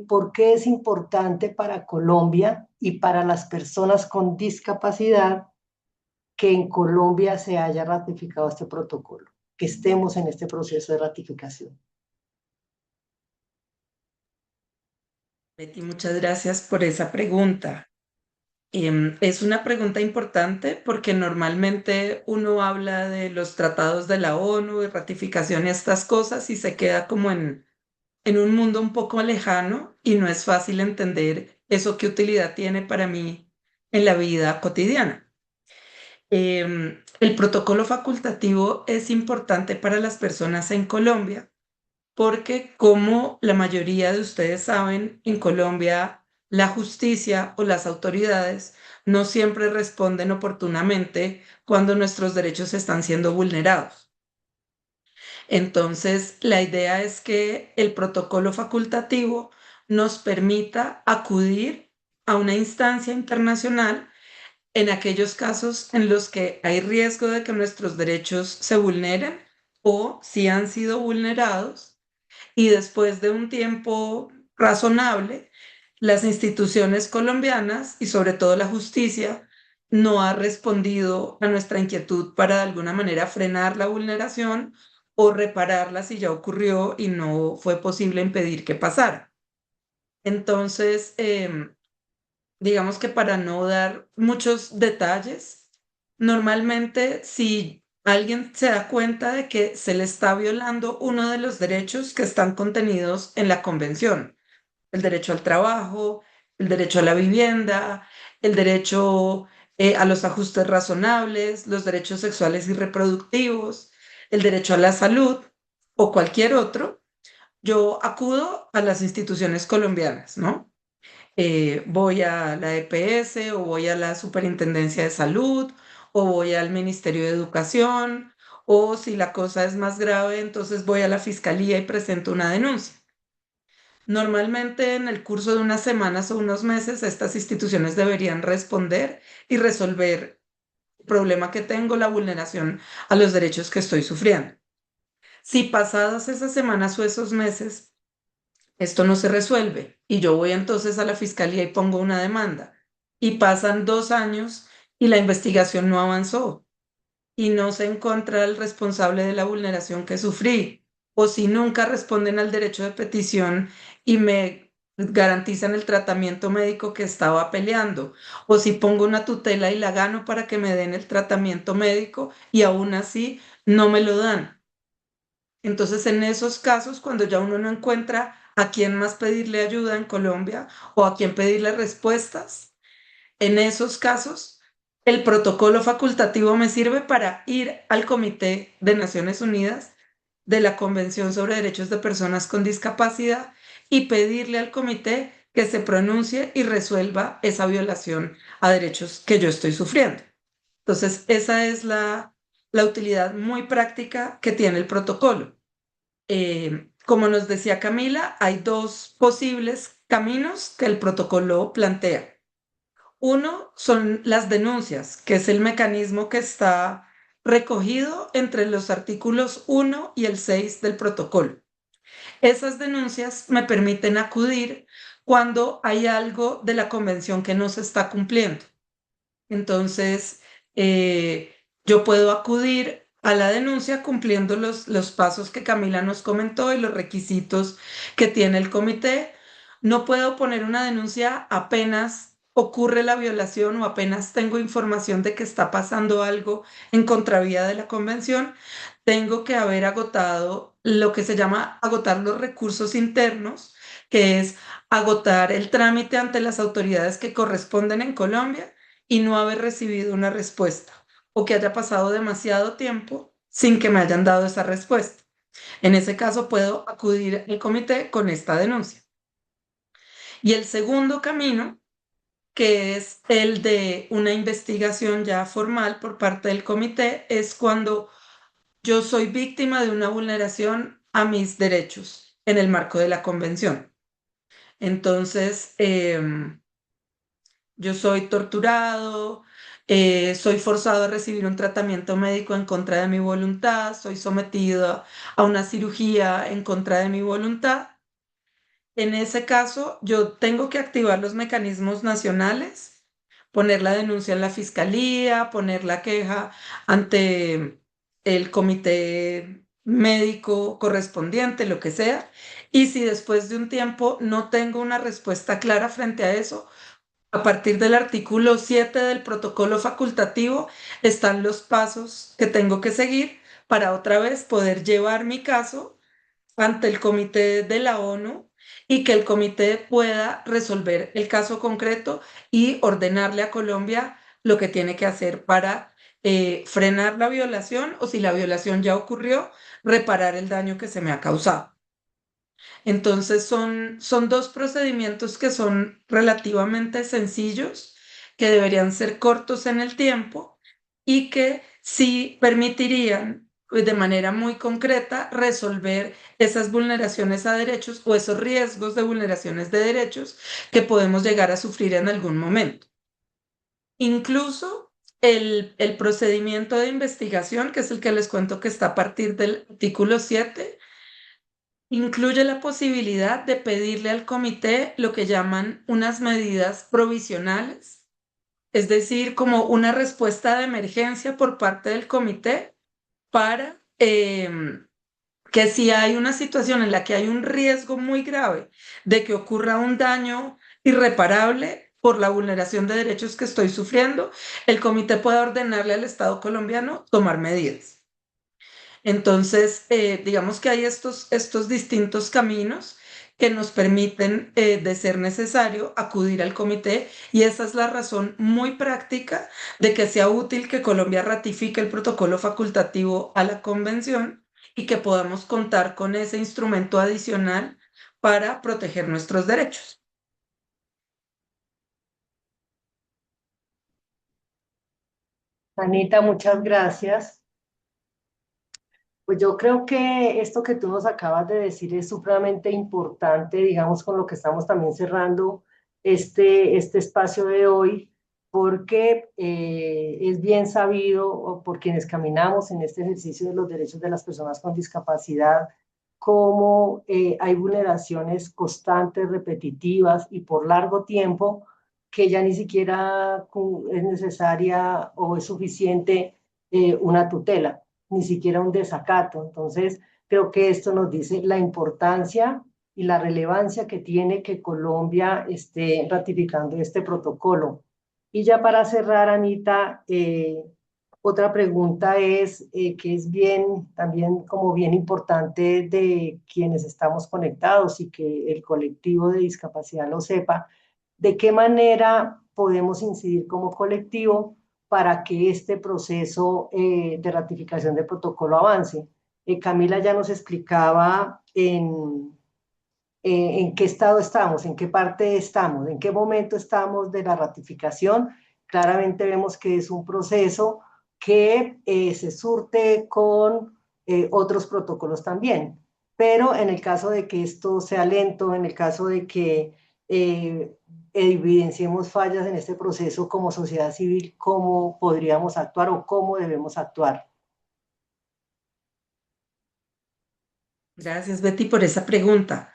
¿por qué es importante para Colombia y para las personas con discapacidad que en Colombia se haya ratificado este protocolo, que estemos en este proceso de ratificación? Betty, muchas gracias por esa pregunta. Es una pregunta importante porque normalmente uno habla de los tratados de la ONU, de ratificación y estas cosas y se queda como en un mundo un poco lejano y no es fácil entender eso qué utilidad tiene para mí en la vida cotidiana. El protocolo facultativo es importante para las personas en Colombia porque, como la mayoría de ustedes saben, en Colombia la justicia o las autoridades no siempre responden oportunamente cuando nuestros derechos están siendo vulnerados. Entonces, la idea es que el protocolo facultativo nos permita acudir a una instancia internacional en aquellos casos en los que hay riesgo de que nuestros derechos se vulneren o si han sido vulnerados y después de un tiempo razonable, las instituciones colombianas y sobre todo la justicia no ha respondido a nuestra inquietud para de alguna manera frenar la vulneración o repararla si ya ocurrió y no fue posible impedir que pasara. Entonces, digamos que para no dar muchos detalles, normalmente si alguien se da cuenta de que se le está violando uno de los derechos que están contenidos en la convención, el derecho al trabajo, el derecho a la vivienda, el derecho a los ajustes razonables, los derechos sexuales y reproductivos, el derecho a la salud o cualquier otro, yo acudo a las instituciones colombianas, ¿no? Voy a la EPS o voy a la Superintendencia de Salud o voy al Ministerio de Educación o si la cosa es más grave, entonces voy a la Fiscalía y presento una denuncia. Normalmente en el curso de unas semanas o unos meses estas instituciones deberían responder y resolver el problema que tengo, la vulneración a los derechos que estoy sufriendo. Si pasadas esas semanas o esos meses esto no se resuelve y yo voy entonces a la fiscalía y pongo una demanda y pasan 2 años y la investigación no avanzó y no se encuentra el responsable de la vulneración que sufrí, o si nunca responden al derecho de petición y me garantizan el tratamiento médico que estaba peleando, o si pongo una tutela y la gano para que me den el tratamiento médico y aún así no me lo dan. Entonces, en esos casos, cuando ya uno no encuentra a quién más pedirle ayuda en Colombia o a quién pedirle respuestas, en esos casos, el protocolo facultativo me sirve para ir al Comité de Naciones Unidas de la Convención sobre Derechos de Personas con Discapacidad y pedirle al comité que se pronuncie y resuelva esa violación a derechos que yo estoy sufriendo. Entonces, esa es la utilidad muy práctica que tiene el protocolo. Como nos decía Camila, hay dos posibles caminos que el protocolo plantea. Uno son las denuncias, que es el mecanismo que está recogido entre los artículos 1 y el 6 del protocolo. Esas denuncias me permiten acudir cuando hay algo de la convención que no se está cumpliendo. Entonces, yo puedo acudir a la denuncia cumpliendo los pasos que Camila nos comentó y los requisitos que tiene el comité. No puedo poner una denuncia apenas ocurre la violación o apenas tengo información de que está pasando algo en contravía de la convención. Tengo que haber agotado lo que se llama agotar los recursos internos, que es agotar el trámite ante las autoridades que corresponden en Colombia y no haber recibido una respuesta o que haya pasado demasiado tiempo sin que me hayan dado esa respuesta. En ese caso puedo acudir al comité con esta denuncia. Y el segundo camino, que es el de una investigación ya formal por parte del comité, es cuando yo soy víctima de una vulneración a mis derechos en el marco de la convención. Entonces, yo soy torturado, soy forzado a recibir un tratamiento médico en contra de mi voluntad, soy sometido a una cirugía en contra de mi voluntad En ese caso, yo tengo que activar los mecanismos nacionales, poner la denuncia en la fiscalía, poner la queja ante el comité médico correspondiente, lo que sea. Y si después de un tiempo no tengo una respuesta clara frente a eso, a partir del artículo 7 del protocolo facultativo están los pasos que tengo que seguir para otra vez poder llevar mi caso ante el comité de la ONU y que el comité pueda resolver el caso concreto y ordenarle a Colombia lo que tiene que hacer para frenar la violación o si la violación ya ocurrió, reparar el daño que se me ha causado. Entonces son dos procedimientos que son relativamente sencillos, que deberían ser cortos en el tiempo y que sí permitirían de manera muy concreta resolver esas vulneraciones a derechos o esos riesgos de vulneraciones de derechos que podemos llegar a sufrir en algún momento. Incluso el procedimiento de investigación, que es el que les cuento que está a partir del artículo 7, incluye la posibilidad de pedirle al comité lo que llaman unas medidas provisionales, es decir, como una respuesta de emergencia por parte del comité para que si hay una situación en la que hay un riesgo muy grave de que ocurra un daño irreparable por la vulneración de derechos que estoy sufriendo, el comité pueda ordenarle al Estado colombiano tomar medidas. Entonces, digamos que hay estos distintos caminos que nos permiten, de ser necesario, acudir al comité y esa es la razón muy práctica de que sea útil que Colombia ratifique el protocolo facultativo a la convención y que podamos contar con ese instrumento adicional para proteger nuestros derechos. Anita, muchas gracias. Pues yo creo que esto que tú nos acabas de decir es supremamente importante, digamos, con lo que estamos también cerrando este espacio de hoy, porque es bien sabido o por quienes caminamos en este ejercicio de los derechos de las personas con discapacidad, cómo hay vulneraciones constantes, repetitivas y por largo tiempo que ya ni siquiera es necesaria o es suficiente una tutela, ni siquiera un desacato. Entonces, creo que esto nos dice la importancia y la relevancia que tiene que Colombia esté ratificando este protocolo. Y ya para cerrar, Anita, otra pregunta es, que es bien, también como bien importante de quienes estamos conectados y que el colectivo de discapacidad lo sepa, ¿de qué manera podemos incidir como colectivo para que este proceso de ratificación del protocolo avance? Camila ya nos explicaba en qué estado estamos, en qué parte estamos, en qué momento estamos de la ratificación. Claramente vemos que es un proceso que se surte con otros protocolos también. Pero en el caso de que esto sea lento, en el caso de que evidenciemos fallas en este proceso como sociedad civil, ¿cómo podríamos actuar o cómo debemos actuar? Gracias, Betty, por esa pregunta.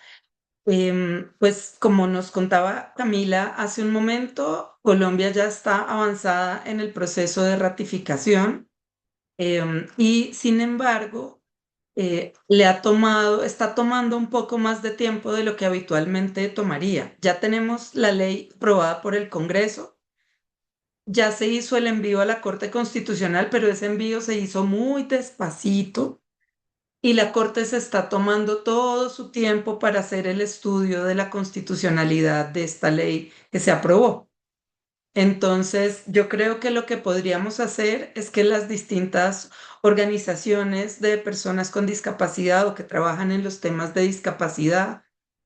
Pues como nos contaba Camila hace un momento, Colombia ya está avanzada en el proceso de ratificación y sin embargo está tomando un poco más de tiempo de lo que habitualmente tomaría. Ya tenemos la ley aprobada por el Congreso, ya se hizo el envío a la Corte Constitucional, pero ese envío se hizo muy despacito y la Corte se está tomando todo su tiempo para hacer el estudio de la constitucionalidad de esta ley que se aprobó. Entonces, yo creo que lo que podríamos hacer es que las distintas organizaciones de personas con discapacidad o que trabajan en los temas de discapacidad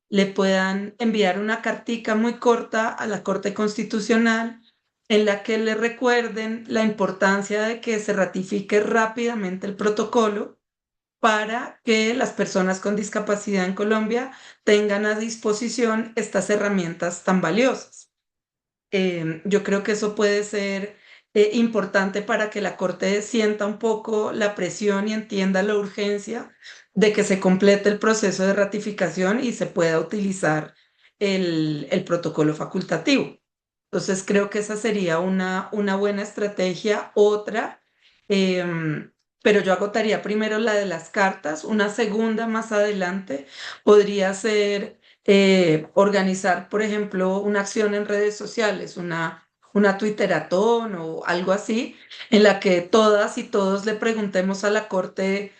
le puedan enviar una cartica muy corta a la Corte Constitucional en la que le recuerden la importancia de que se ratifique rápidamente el protocolo para que las personas con discapacidad en Colombia tengan a disposición estas herramientas tan valiosas. Yo creo que eso puede ser importante para que la Corte sienta un poco la presión y entienda la urgencia de que se complete el proceso de ratificación y se pueda utilizar el protocolo facultativo. Entonces creo que esa sería una buena estrategia. Otra, pero yo agotaría primero la de las cartas. Una segunda más adelante podría ser organizar, por ejemplo, una acción en redes sociales, una Twitteratón o algo así, en la que todas y todos le preguntemos a la Corte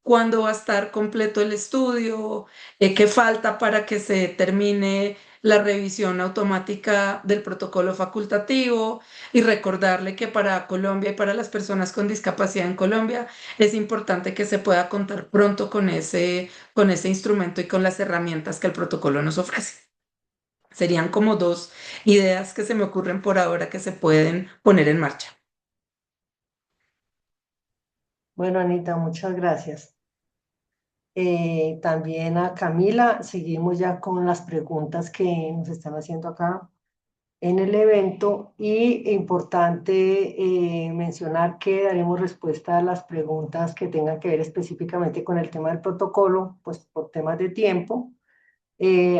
cuándo va a estar completo el estudio, qué falta para que se termine la revisión automática del protocolo facultativo y recordarle que para Colombia y para las personas con discapacidad en Colombia es importante que se pueda contar pronto con ese instrumento y con las herramientas que el protocolo nos ofrece. Serían como dos ideas que se me ocurren por ahora que se pueden poner en marcha. Bueno, Anita, muchas gracias. También a Camila, seguimos ya con las preguntas que nos están haciendo acá en el evento y importante mencionar que daremos respuesta a las preguntas que tengan que ver específicamente con el tema del protocolo, pues por temas de tiempo.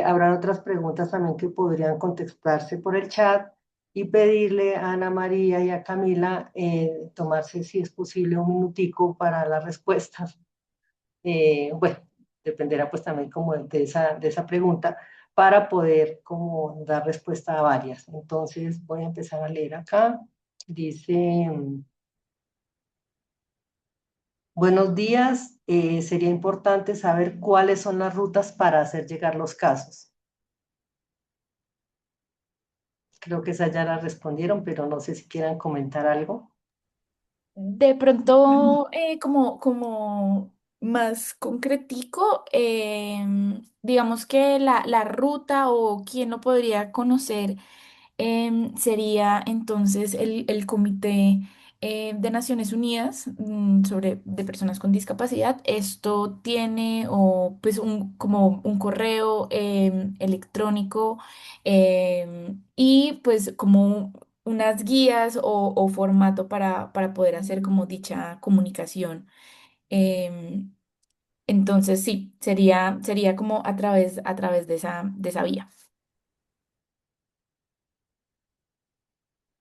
Habrán otras preguntas también que podrían contestarse por el chat y pedirle a Ana María y a Camila tomarse, si es posible, un minutico para las respuestas. Bueno, dependerá pues también como de esa pregunta para poder como dar respuesta a varias. Entonces voy a empezar a leer acá. Dice, buenos días, sería importante saber cuáles son las rutas para hacer llegar los casos. Creo que esa ya la respondieron, pero no sé si quieran comentar algo. De pronto, como más concretico, digamos que la ruta o quién lo podría conocer sería entonces el Comité de Naciones Unidas de personas con discapacidad. Esto tiene pues como un correo electrónico y pues como unas guías o formato para poder hacer como dicha comunicación. Em, entonces sí, sería como a través de esa vía.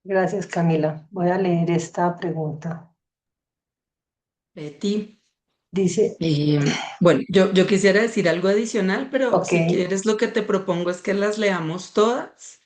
Gracias, Camila. Voy a leer esta pregunta. Betty. Dice, Bueno, yo quisiera decir algo adicional, pero ok, si quieres lo que te propongo es que las leamos todas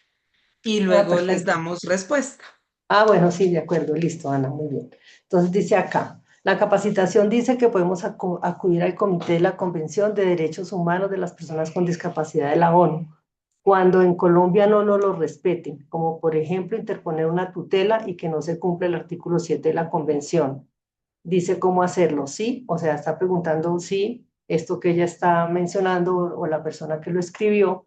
y luego les perfecto. damos respuesta. Ah, bueno, sí, de acuerdo, listo, Ana, muy bien. Entonces dice acá, la capacitación dice que podemos acudir al Comité de la Convención de Derechos Humanos de las Personas con Discapacidad de la ONU, cuando en Colombia no nos lo respeten, como por ejemplo interponer una tutela y que no se cumple el artículo 7 de la Convención. Dice cómo hacerlo, sí, o sea, está preguntando si esto que ella está mencionando o la persona que lo escribió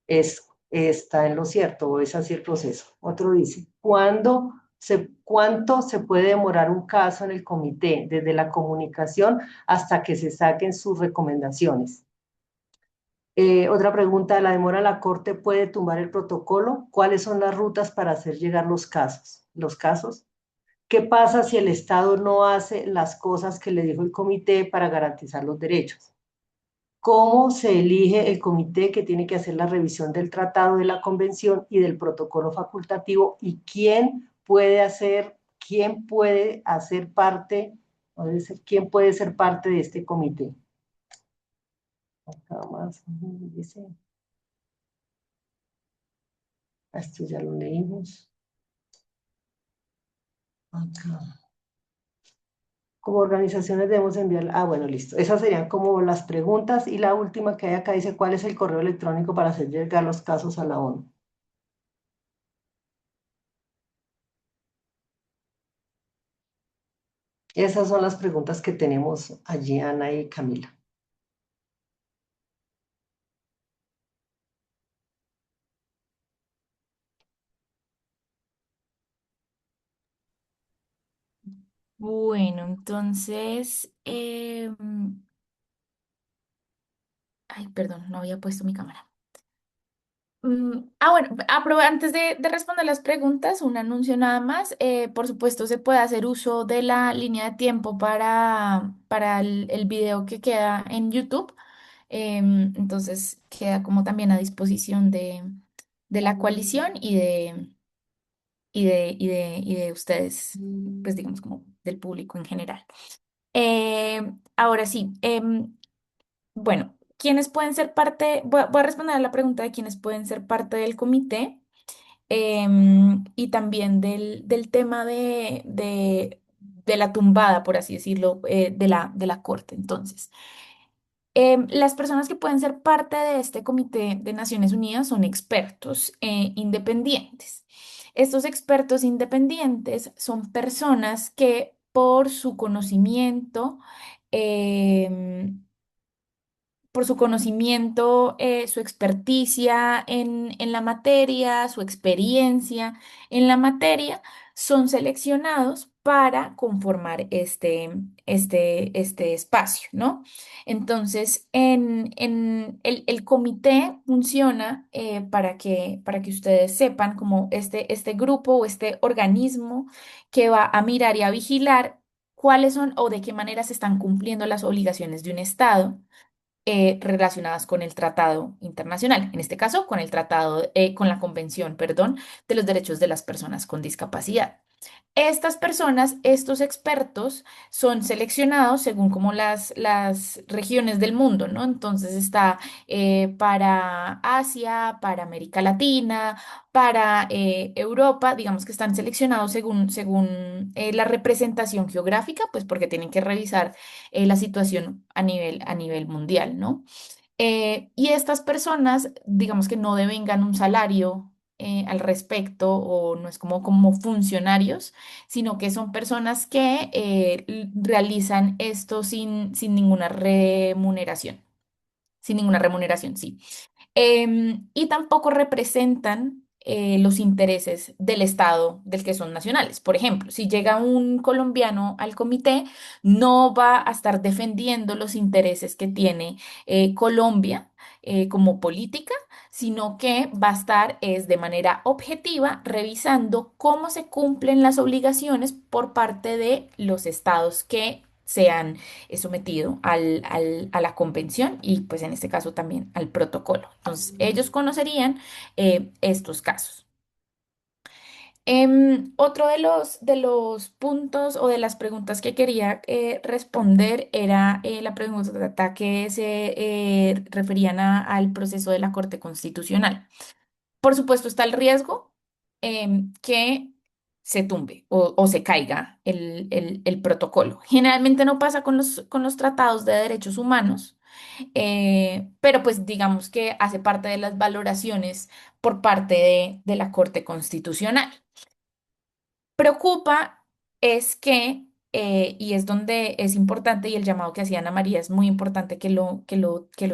está en lo cierto o es así el proceso. Otro dice, ¿cuánto se puede demorar un caso en el comité desde la comunicación hasta que se saquen sus recomendaciones? Otra pregunta, ¿la demora de la Corte puede tumbar el protocolo? ¿Cuáles son las rutas para hacer llegar los casos? ¿Qué pasa si el Estado no hace las cosas que le dijo el comité para garantizar los derechos? ¿Cómo se elige el comité que tiene que hacer la revisión del tratado de la convención y del protocolo facultativo? ¿Y quién puede hacer parte, quién puede ser parte de este comité? Acá más, dice, esto ya lo leímos. Acá. Como organizaciones debemos enviar, bueno, listo. Esas serían como las preguntas y la última que hay acá dice, ¿cuál es el correo electrónico para hacer llegar los casos a la ONU? Esas son las preguntas que tenemos allí, Ana y Camila. Bueno, entonces, ay, perdón, no había puesto mi cámara. Bueno, antes de responder las preguntas, un anuncio nada más. Por supuesto, se puede hacer uso de la línea de tiempo para el video que queda en YouTube. Entonces, queda como también a disposición de la coalición y de ustedes, pues digamos como del público en general. Ahora sí, bueno, ¿quiénes pueden ser parte? Voy a responder a la pregunta de quiénes pueden ser parte del comité, y también del tema de la tumbada, por así decirlo, de la corte. Entonces, las personas que pueden ser parte de este comité de Naciones Unidas son expertos independientes. Estos expertos independientes son personas que em, por su conocimiento, su experticia en la materia, su experiencia en la materia, son seleccionados para conformar este espacio, ¿no? Entonces, el comité funciona para que ustedes sepan como este grupo o este organismo que va a mirar y a vigilar cuáles son o de qué manera se están cumpliendo las obligaciones de un Estado relacionadas con el tratado internacional, en este caso con la Convención, perdón, de los Derechos de las Personas con Discapacidad. Estas personas, estos expertos, son seleccionados según como las regiones del mundo, ¿no? Entonces está para Asia, para América Latina, para Europa, digamos que están seleccionados según la representación geográfica, pues porque tienen que revisar la situación a nivel mundial, ¿no? Y estas personas, digamos que no devengan un salario al respecto o no es como funcionarios, sino que son personas que realizan esto sin ninguna remuneración. Sin ninguna remuneración, sí. Y tampoco representan los intereses del Estado del que son nacionales. Por ejemplo, si llega un colombiano al comité, no va a estar defendiendo los intereses que tiene Colombia como política, sino que va a estar es de manera objetiva revisando cómo se cumplen las obligaciones por parte de los estados que se han sometido a la convención y pues en este caso también al protocolo. Entonces, ellos conocerían estos casos. Otro de los puntos o de las preguntas que quería responder era la pregunta que se referían al proceso de la Corte Constitucional. Por supuesto, está el riesgo que se tumbe o se caiga el protocolo. Generalmente no pasa con los tratados de derechos humanos, pero pues digamos que hace parte de las valoraciones por parte de la Corte Constitucional. Preocupa es que, y es donde es importante, y el llamado que hacía Ana María es muy importante que lo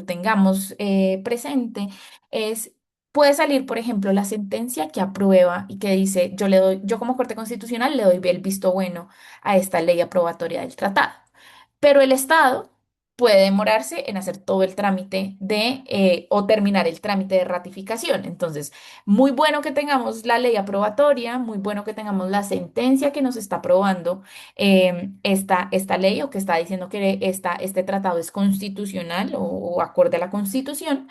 tengamos presente, es, puede salir, por ejemplo, la sentencia que aprueba y que dice, yo como Corte Constitucional le doy el visto bueno a esta ley aprobatoria del tratado. Pero el Estado puede demorarse en hacer todo el trámite o terminar el trámite de ratificación. Entonces, muy bueno que tengamos la ley aprobatoria, muy bueno que tengamos la sentencia que nos está aprobando esta ley o que está diciendo que este tratado es constitucional o acorde a la Constitución,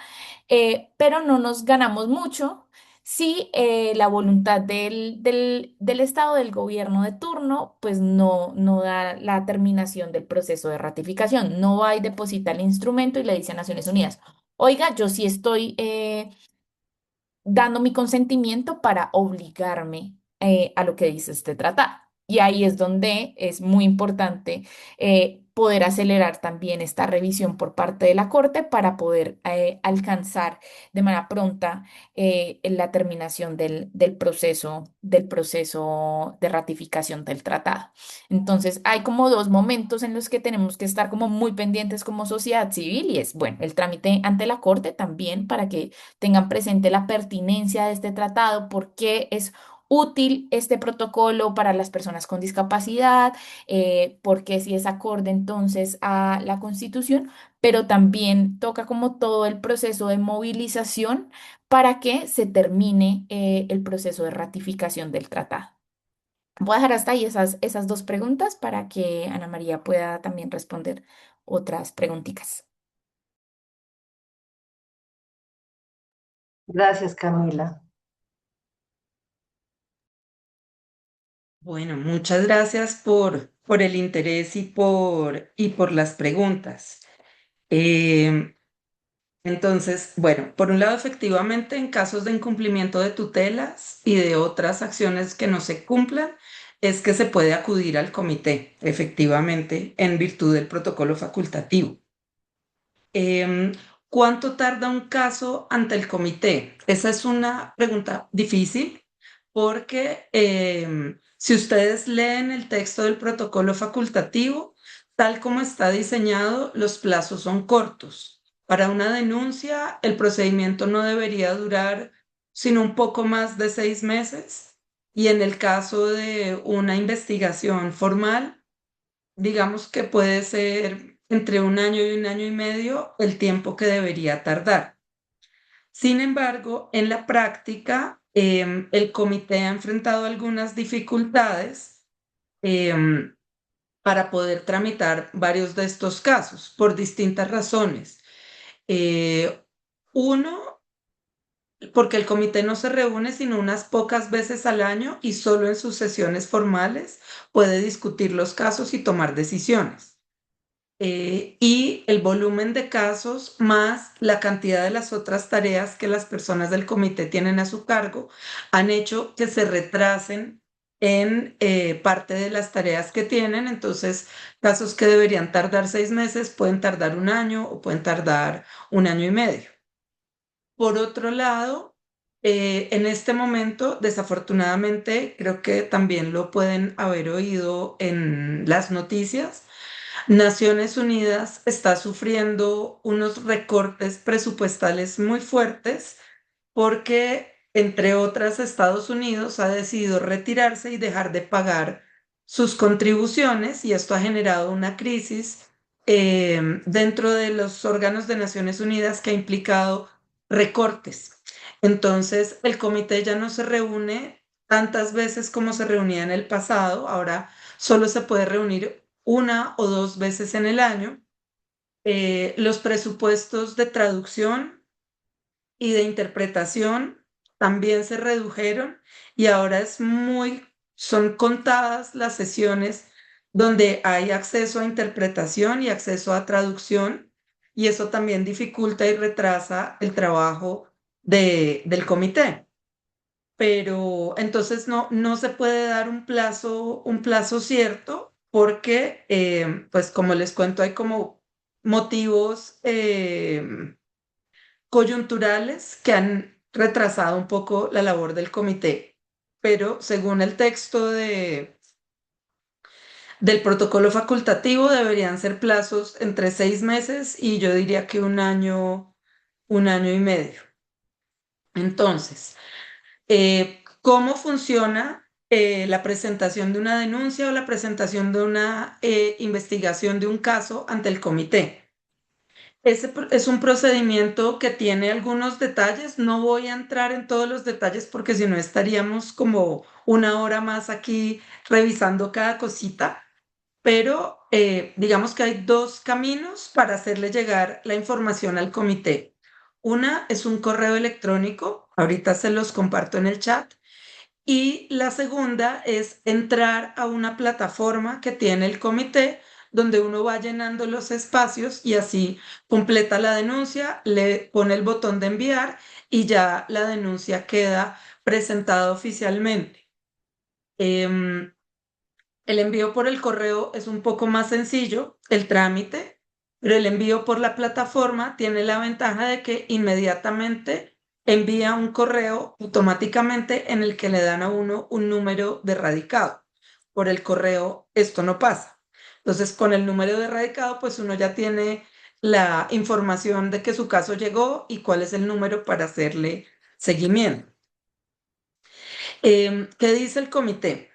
pero no nos ganamos mucho si la voluntad del Estado, del gobierno de turno, pues no da la terminación del proceso de ratificación, no va y deposita el instrumento y le dice a Naciones Unidas, oiga, yo sí estoy dando mi consentimiento para obligarme a lo que dice este tratado. Y ahí es donde es muy importante poder acelerar también esta revisión por parte de la Corte para poder alcanzar de manera pronta la terminación del proceso de ratificación del tratado. Entonces, hay como dos momentos en los que tenemos que estar como muy pendientes como sociedad civil y es, bueno, el trámite ante la Corte también para que tengan presente la pertinencia de este tratado, por qué es útil este protocolo para las personas con discapacidad, porque si es acorde entonces a la Constitución, pero también toca como todo el proceso de movilización para que se termine el proceso de ratificación del tratado. Voy a dejar hasta ahí esas dos preguntas para que Ana María pueda también responder otras preguntitas. Gracias, Camila. Bueno, muchas gracias por el interés y por las preguntas. Em, Entonces, bueno, por un lado, efectivamente, en casos de incumplimiento de tutelas y de otras acciones que no se cumplan, es que se puede acudir al comité, efectivamente, en virtud del protocolo facultativo. Em, ¿Cuánto tarda un caso ante el comité? Esa es una pregunta difícil porque si ustedes leen el texto del protocolo facultativo, tal como está diseñado, los plazos son cortos. Para una denuncia, el procedimiento no debería durar sino un poco más de 6 meses y en el caso de una investigación formal, digamos que puede ser entre un año y un año y medio el tiempo que debería tardar. Sin embargo, en la práctica, el comité ha enfrentado algunas dificultades em, para poder tramitar varios de estos casos por distintas razones. Eh, Uno, porque el comité no se reúne sino unas pocas veces al año y solo en sus sesiones formales puede discutir los casos y tomar decisiones. Y el volumen de casos más la cantidad de las otras tareas que las personas del comité tienen a su cargo han hecho que se retrasen en parte de las tareas que tienen. Entonces, casos que deberían tardar 6 meses pueden tardar un año o pueden tardar un año y medio. Por otro lado, en este momento, desafortunadamente, creo que también lo pueden haber oído en las noticias. Naciones Unidas está sufriendo unos recortes presupuestales muy fuertes porque, entre otras, Estados Unidos ha decidido retirarse y dejar de pagar sus contribuciones y esto ha generado una crisis dentro de los órganos de Naciones Unidas que ha implicado recortes. Entonces, el comité ya no se reúne tantas veces como se reunía en el pasado, ahora solo se puede reunir una o dos veces en el año. Los presupuestos de traducción y de interpretación también se redujeron y ahora son contadas las sesiones donde hay acceso a interpretación y acceso a traducción y eso también dificulta y retrasa el trabajo del comité. Pero entonces no se puede dar un plazo cierto porque, pues como les cuento, hay como motivos coyunturales que han retrasado un poco la labor del comité, pero según el texto del protocolo facultativo deberían ser plazos entre 6 meses y yo diría que un año y medio. Entonces, ¿cómo funciona la presentación de una denuncia o la presentación de una investigación de un caso ante el comité? Es un procedimiento que tiene algunos detalles. No voy a entrar en todos los detalles porque si no estaríamos como una hora más aquí revisando cada cosita, pero digamos que hay dos caminos para hacerle llegar la información al comité. Una es un correo electrónico, ahorita se los comparto en el chat, y la segunda es entrar a una plataforma que tiene el comité donde uno va llenando los espacios y así completa la denuncia, le pone el botón de enviar y ya la denuncia queda presentada oficialmente. Em, el envío por el correo es un poco más sencillo, el trámite, pero el envío por la plataforma tiene la ventaja de que inmediatamente envía un correo automáticamente en el que le dan a uno un número de radicado. Por el correo esto no pasa. Entonces, con el número de radicado, pues uno ya tiene la información de que su caso llegó y cuál es el número para hacerle seguimiento. ¿Qué dice el comité?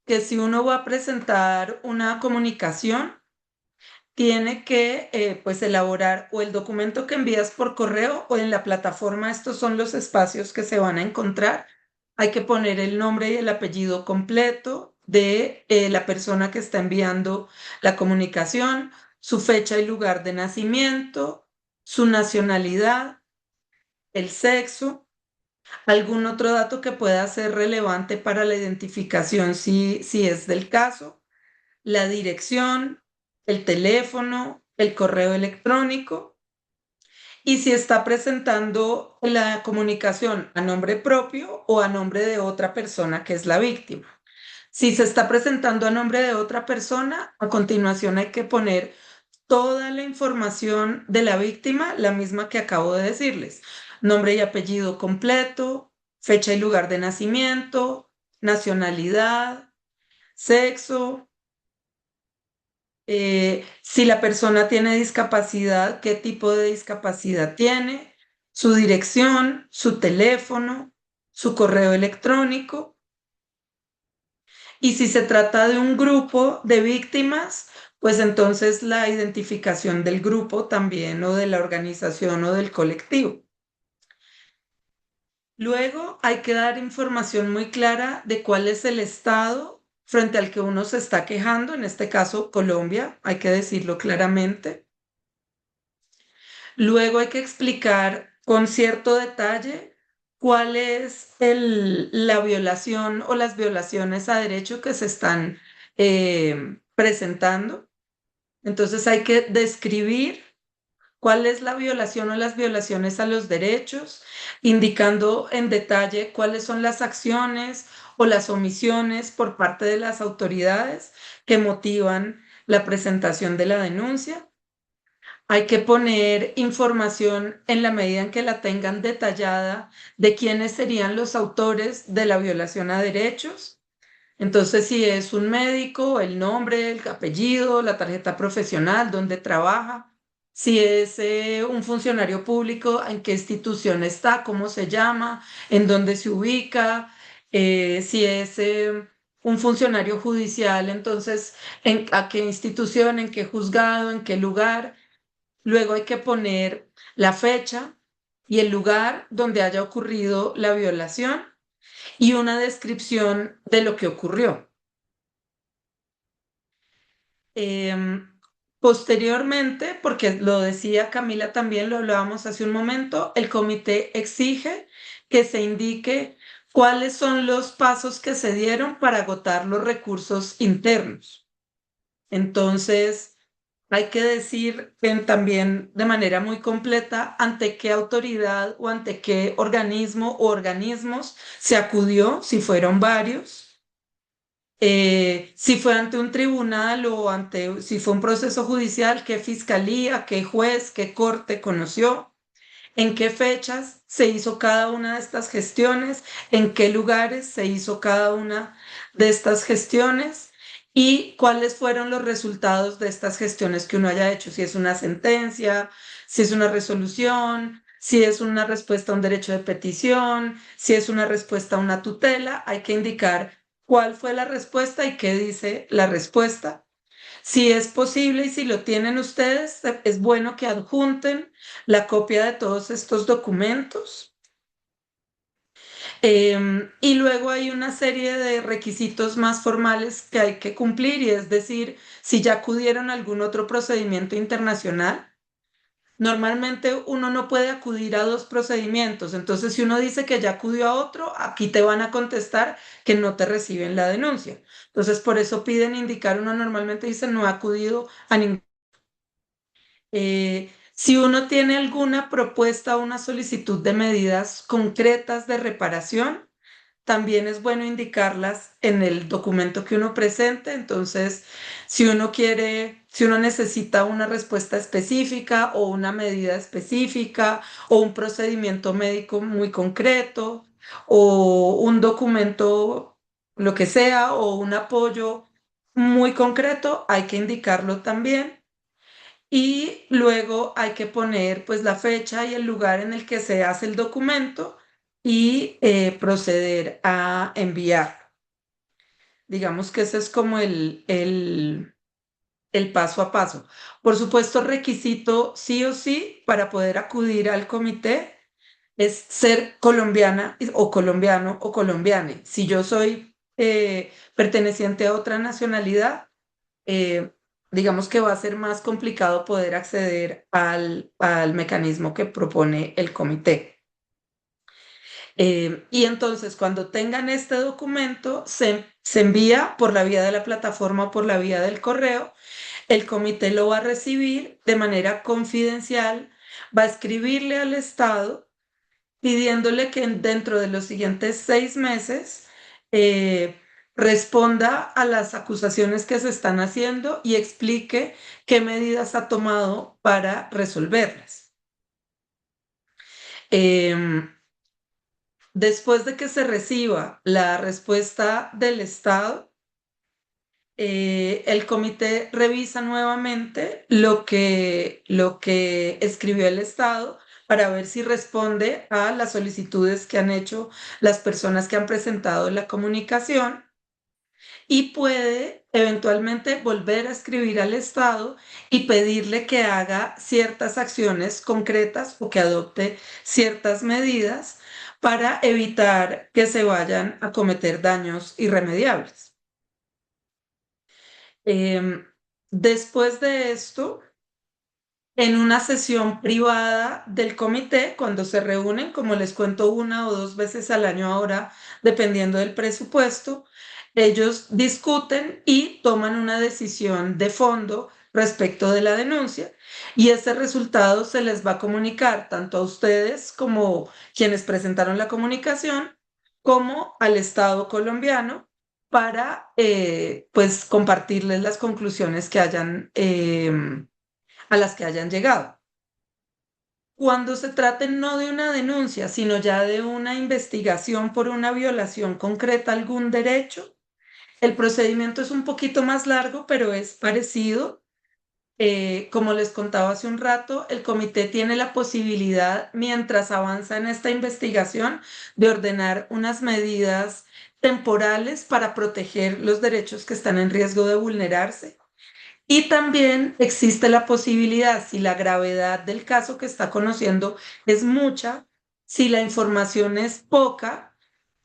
Que si uno va a presentar una comunicación, tiene que pues elaborar o el documento que envías por correo o en la plataforma, estos son los espacios que se van a encontrar. Hay que poner el nombre y el apellido completo de la persona que está enviando la comunicación, su fecha y lugar de nacimiento, su nacionalidad, el sexo, algún otro dato que pueda ser relevante para la identificación si es del caso, la dirección, el teléfono, el correo electrónico y si está presentando la comunicación a nombre propio o a nombre de otra persona que es la víctima. Si se está presentando a nombre de otra persona, a continuación hay que poner toda la información de la víctima, la misma que acabo de decirles. Nombre y apellido completo, fecha y lugar de nacimiento, nacionalidad, sexo, si la persona tiene discapacidad, qué tipo de discapacidad tiene, su dirección, su teléfono, su correo electrónico. Y si se trata de un grupo de víctimas, pues entonces la identificación del grupo también o de la organización o del colectivo. Luego hay que dar información muy clara de cuál es el estado frente al que uno se está quejando, en este caso Colombia, hay que decirlo claramente. Luego hay que explicar con cierto detalle cuál es la violación o las violaciones a derecho que se están presentando. Entonces hay que describir cuál es la violación o las violaciones a los derechos, indicando en detalle cuáles son las acciones o las omisiones por parte de las autoridades que motivan la presentación de la denuncia. Hay que poner información en la medida en que la tengan detallada de quiénes serían los autores de la violación a derechos. Entonces, si es un médico, el nombre, el apellido, la tarjeta profesional, dónde trabaja. Si es un funcionario público, en qué institución está, cómo se llama, en dónde se ubica. Si es un funcionario judicial, entonces, a qué institución, en qué juzgado, en qué lugar. Luego hay que poner la fecha y el lugar donde haya ocurrido la violación y una descripción de lo que ocurrió. Em, Posteriormente, porque lo decía Camila también, lo hablábamos hace un momento, el comité exige que se indique cuáles son los pasos que se dieron para agotar los recursos internos. Entonces, hay que decir también de manera muy completa ante qué autoridad o ante qué organismo o organismos se acudió, si fueron varios, si fue ante un tribunal o si fue un proceso judicial, qué fiscalía, qué juez, qué corte conoció, en qué fechas se hizo cada una de estas gestiones, en qué lugares se hizo cada una de estas gestiones y cuáles fueron los resultados de estas gestiones que uno haya hecho, si es una sentencia, si es una resolución, si es una respuesta a un derecho de petición, si es una respuesta a una tutela, hay que indicar cuál fue la respuesta y qué dice la respuesta. Si es posible y si lo tienen ustedes, es bueno que adjunten la copia de todos estos documentos. Y luego hay una serie de requisitos más formales que hay que cumplir y es decir, si ya acudieron a algún otro procedimiento internacional. Normalmente uno no puede acudir a dos procedimientos, entonces si uno dice que ya acudió a otro, aquí te van a contestar que no te reciben la denuncia. Entonces por eso piden indicar, uno normalmente dice no ha acudido a ningún. Si uno tiene alguna propuesta o una solicitud de medidas concretas de reparación, también es bueno indicarlas en el documento que uno presente. Entonces, si uno necesita una respuesta específica o una medida específica o un procedimiento médico muy concreto o un documento, lo que sea, o un apoyo muy concreto, hay que indicarlo también. Y luego hay que poner pues la fecha y el lugar en el que se hace el documento y proceder a enviar. Digamos que ese es como el paso a paso. Por supuesto, requisito sí o sí para poder acudir al comité es ser colombiana o colombiano o colombiane. Si yo soy perteneciente a otra nacionalidad, eh, digamos que va a ser más complicado poder acceder al mecanismo que propone el comité. Y entonces, cuando tengan este documento, se envía por la vía de la plataforma o por la vía del correo. El comité lo va a recibir de manera confidencial, va a escribirle al Estado pidiéndole que dentro de los siguientes 6 meses eh, responda a las acusaciones que se están haciendo y explique qué medidas ha tomado para resolverlas. Em, Después de que se reciba la respuesta del Estado, el comité revisa nuevamente lo que escribió el Estado para ver si responde a las solicitudes que han hecho las personas que han presentado la comunicación y puede eventualmente volver a escribir al Estado y pedirle que haga ciertas acciones concretas o que adopte ciertas medidas para evitar que se vayan a cometer daños irremediables. Em, Después de esto, en una sesión privada del comité, cuando se reúnen, como les cuento, 1 o 2 veces al año ahora, dependiendo del presupuesto, ellos discuten y toman una decisión de fondo respecto de la denuncia y ese resultado se les va a comunicar tanto a ustedes como quienes presentaron la comunicación, como al Estado colombiano para pues compartirles las conclusiones que hayan a las que hayan llegado. Cuando se trate no de una denuncia, sino ya de una investigación por una violación concreta a algún derecho, el procedimiento es un poquito más largo, pero es parecido. Como les contaba hace un rato, el comité tiene la posibilidad, mientras avanza en esta investigación, de ordenar unas medidas temporales para proteger los derechos que están en riesgo de vulnerarse. Y también existe la posibilidad, si la gravedad del caso que está conociendo es mucha, si la información es poca,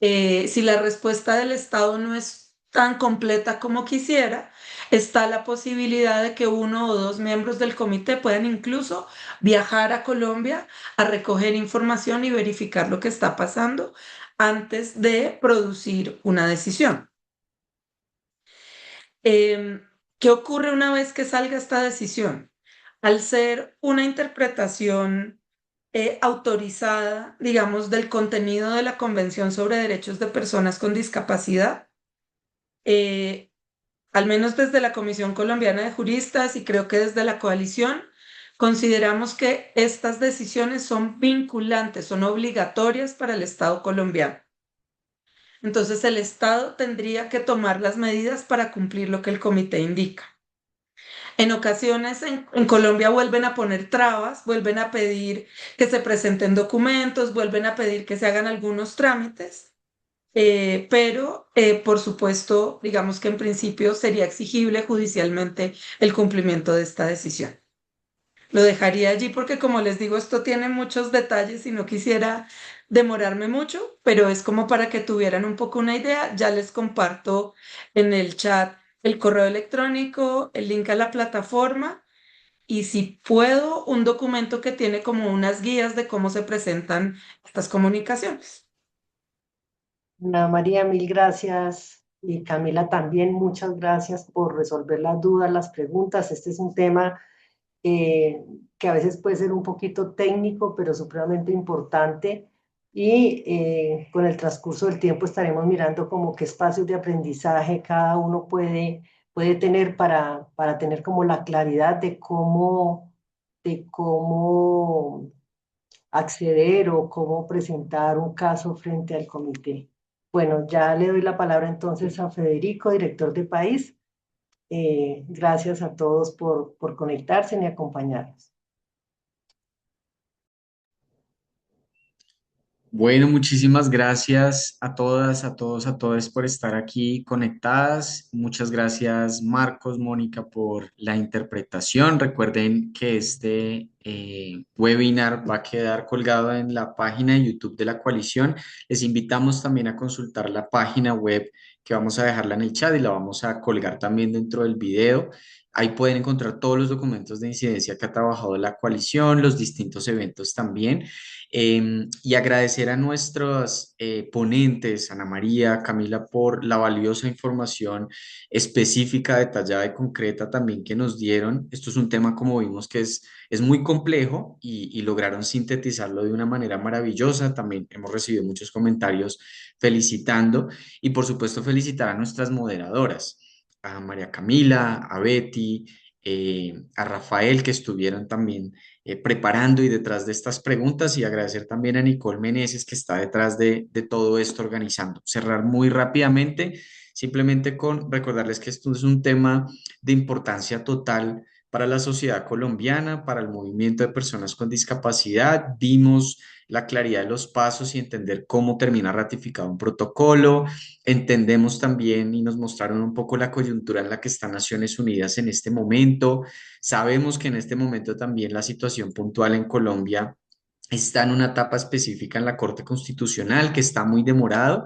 si la respuesta del Estado no es tan completa como quisiera, está la posibilidad de que 1 o 2 miembros del comité puedan incluso viajar a Colombia a recoger información y verificar lo que está pasando antes de producir una decisión. Em, ¿Qué ocurre una vez que salga esta decisión? Al ser una interpretación autorizada, digamos, del contenido de la Convención sobre Derechos de Personas con Discapacidad, eh, al menos desde la Comisión Colombiana de Juristas y creo que desde la coalición, consideramos que estas decisiones son vinculantes, son obligatorias para el Estado colombiano. Entonces, el Estado tendría que tomar las medidas para cumplir lo que el comité indica. En ocasiones en Colombia vuelven a poner trabas, vuelven a pedir que se presenten documentos, vuelven a pedir que se hagan algunos trámites, pero por supuesto, digamos que en principio sería exigible judicialmente el cumplimiento de esta decisión. Lo dejaría allí porque, como les digo, esto tiene muchos detalles y no quisiera demorarme mucho, pero es como para que tuvieran un poco una idea. Ya les comparto en el chat el correo electrónico, el link a la plataforma y si puedo, un documento que tiene como unas guías de cómo se presentan estas comunicaciones. Ana María, mil gracias. Y Camila también, muchas gracias por resolver las dudas, las preguntas. Este es un tema eh, que a veces puede ser un poquito técnico, pero supremamente importante. Y con el transcurso del tiempo estaremos mirando como qué espacios de aprendizaje cada uno puede tener para tener como la claridad de cómo acceder o cómo presentar un caso frente al comité. Bueno, ya le doy la palabra entonces a Federico, director de País. Gracias a todos por conectarse y acompañarnos. Bueno, muchísimas gracias a todas, a todos, a todas por estar aquí conectadas. Muchas gracias, Marcos, Mónica, por la interpretación. Recuerden que este webinar va a quedar colgado en la página de YouTube de la coalición. Les invitamos también a consultar la página web que vamos a dejarla en el chat y la vamos a colgar también dentro del video. Ahí pueden encontrar todos los documentos de incidencia que ha trabajado la coalición, los distintos eventos también. Y agradecer a nuestros ponentes, Ana María, Camila, por la valiosa información específica, detallada y concreta también que nos dieron. Esto es un tema, como vimos, que es muy complejo y lograron sintetizarlo de una manera maravillosa. También hemos recibido muchos comentarios felicitando y, por supuesto, felicitar a nuestras moderadoras, a María Camila, a Betty, a Rafael, que estuvieron también preparando y detrás de estas preguntas, y agradecer también a Nicole Meneses, que está detrás de todo esto organizando. Cerrar muy rápidamente, simplemente con recordarles que esto es un tema de importancia total para la sociedad colombiana, para el movimiento de personas con discapacidad. Vimos la claridad de los pasos y entender cómo termina ratificado un protocolo. Entendemos también y nos mostraron un poco la coyuntura en la que está Naciones Unidas en este momento. Sabemos que en este momento también la situación puntual en Colombia está en una etapa específica en la Corte Constitucional, que está muy demorado,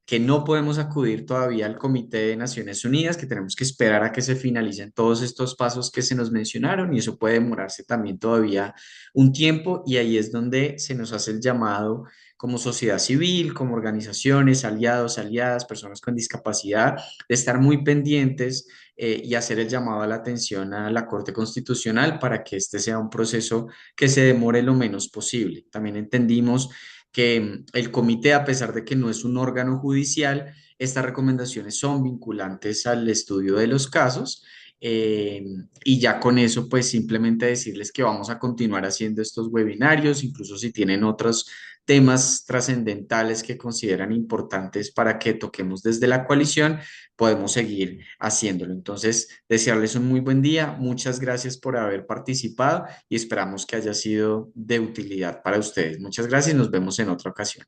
que no podemos acudir todavía al Comité de Naciones Unidas, que tenemos que esperar a que se finalicen todos estos pasos que se nos mencionaron, y eso puede demorarse también todavía un tiempo, y ahí es donde se nos hace el llamado como sociedad civil, como organizaciones, aliados, aliadas, personas con discapacidad, de estar muy pendientes y hacer el llamado a la atención a la Corte Constitucional para que este sea un proceso que se demore lo menos posible. También entendimos que el comité, a pesar de que no es un órgano judicial, estas recomendaciones son vinculantes al estudio de los casos. Y ya con eso, pues simplemente decirles que vamos a continuar haciendo estos webinarios, incluso si tienen otros temas trascendentales que consideran importantes para que toquemos desde la coalición, podemos seguir haciéndolo. Entonces, desearles un muy buen día. Muchas gracias por haber participado y esperamos que haya sido de utilidad para ustedes. Muchas gracias y nos vemos en otra ocasión.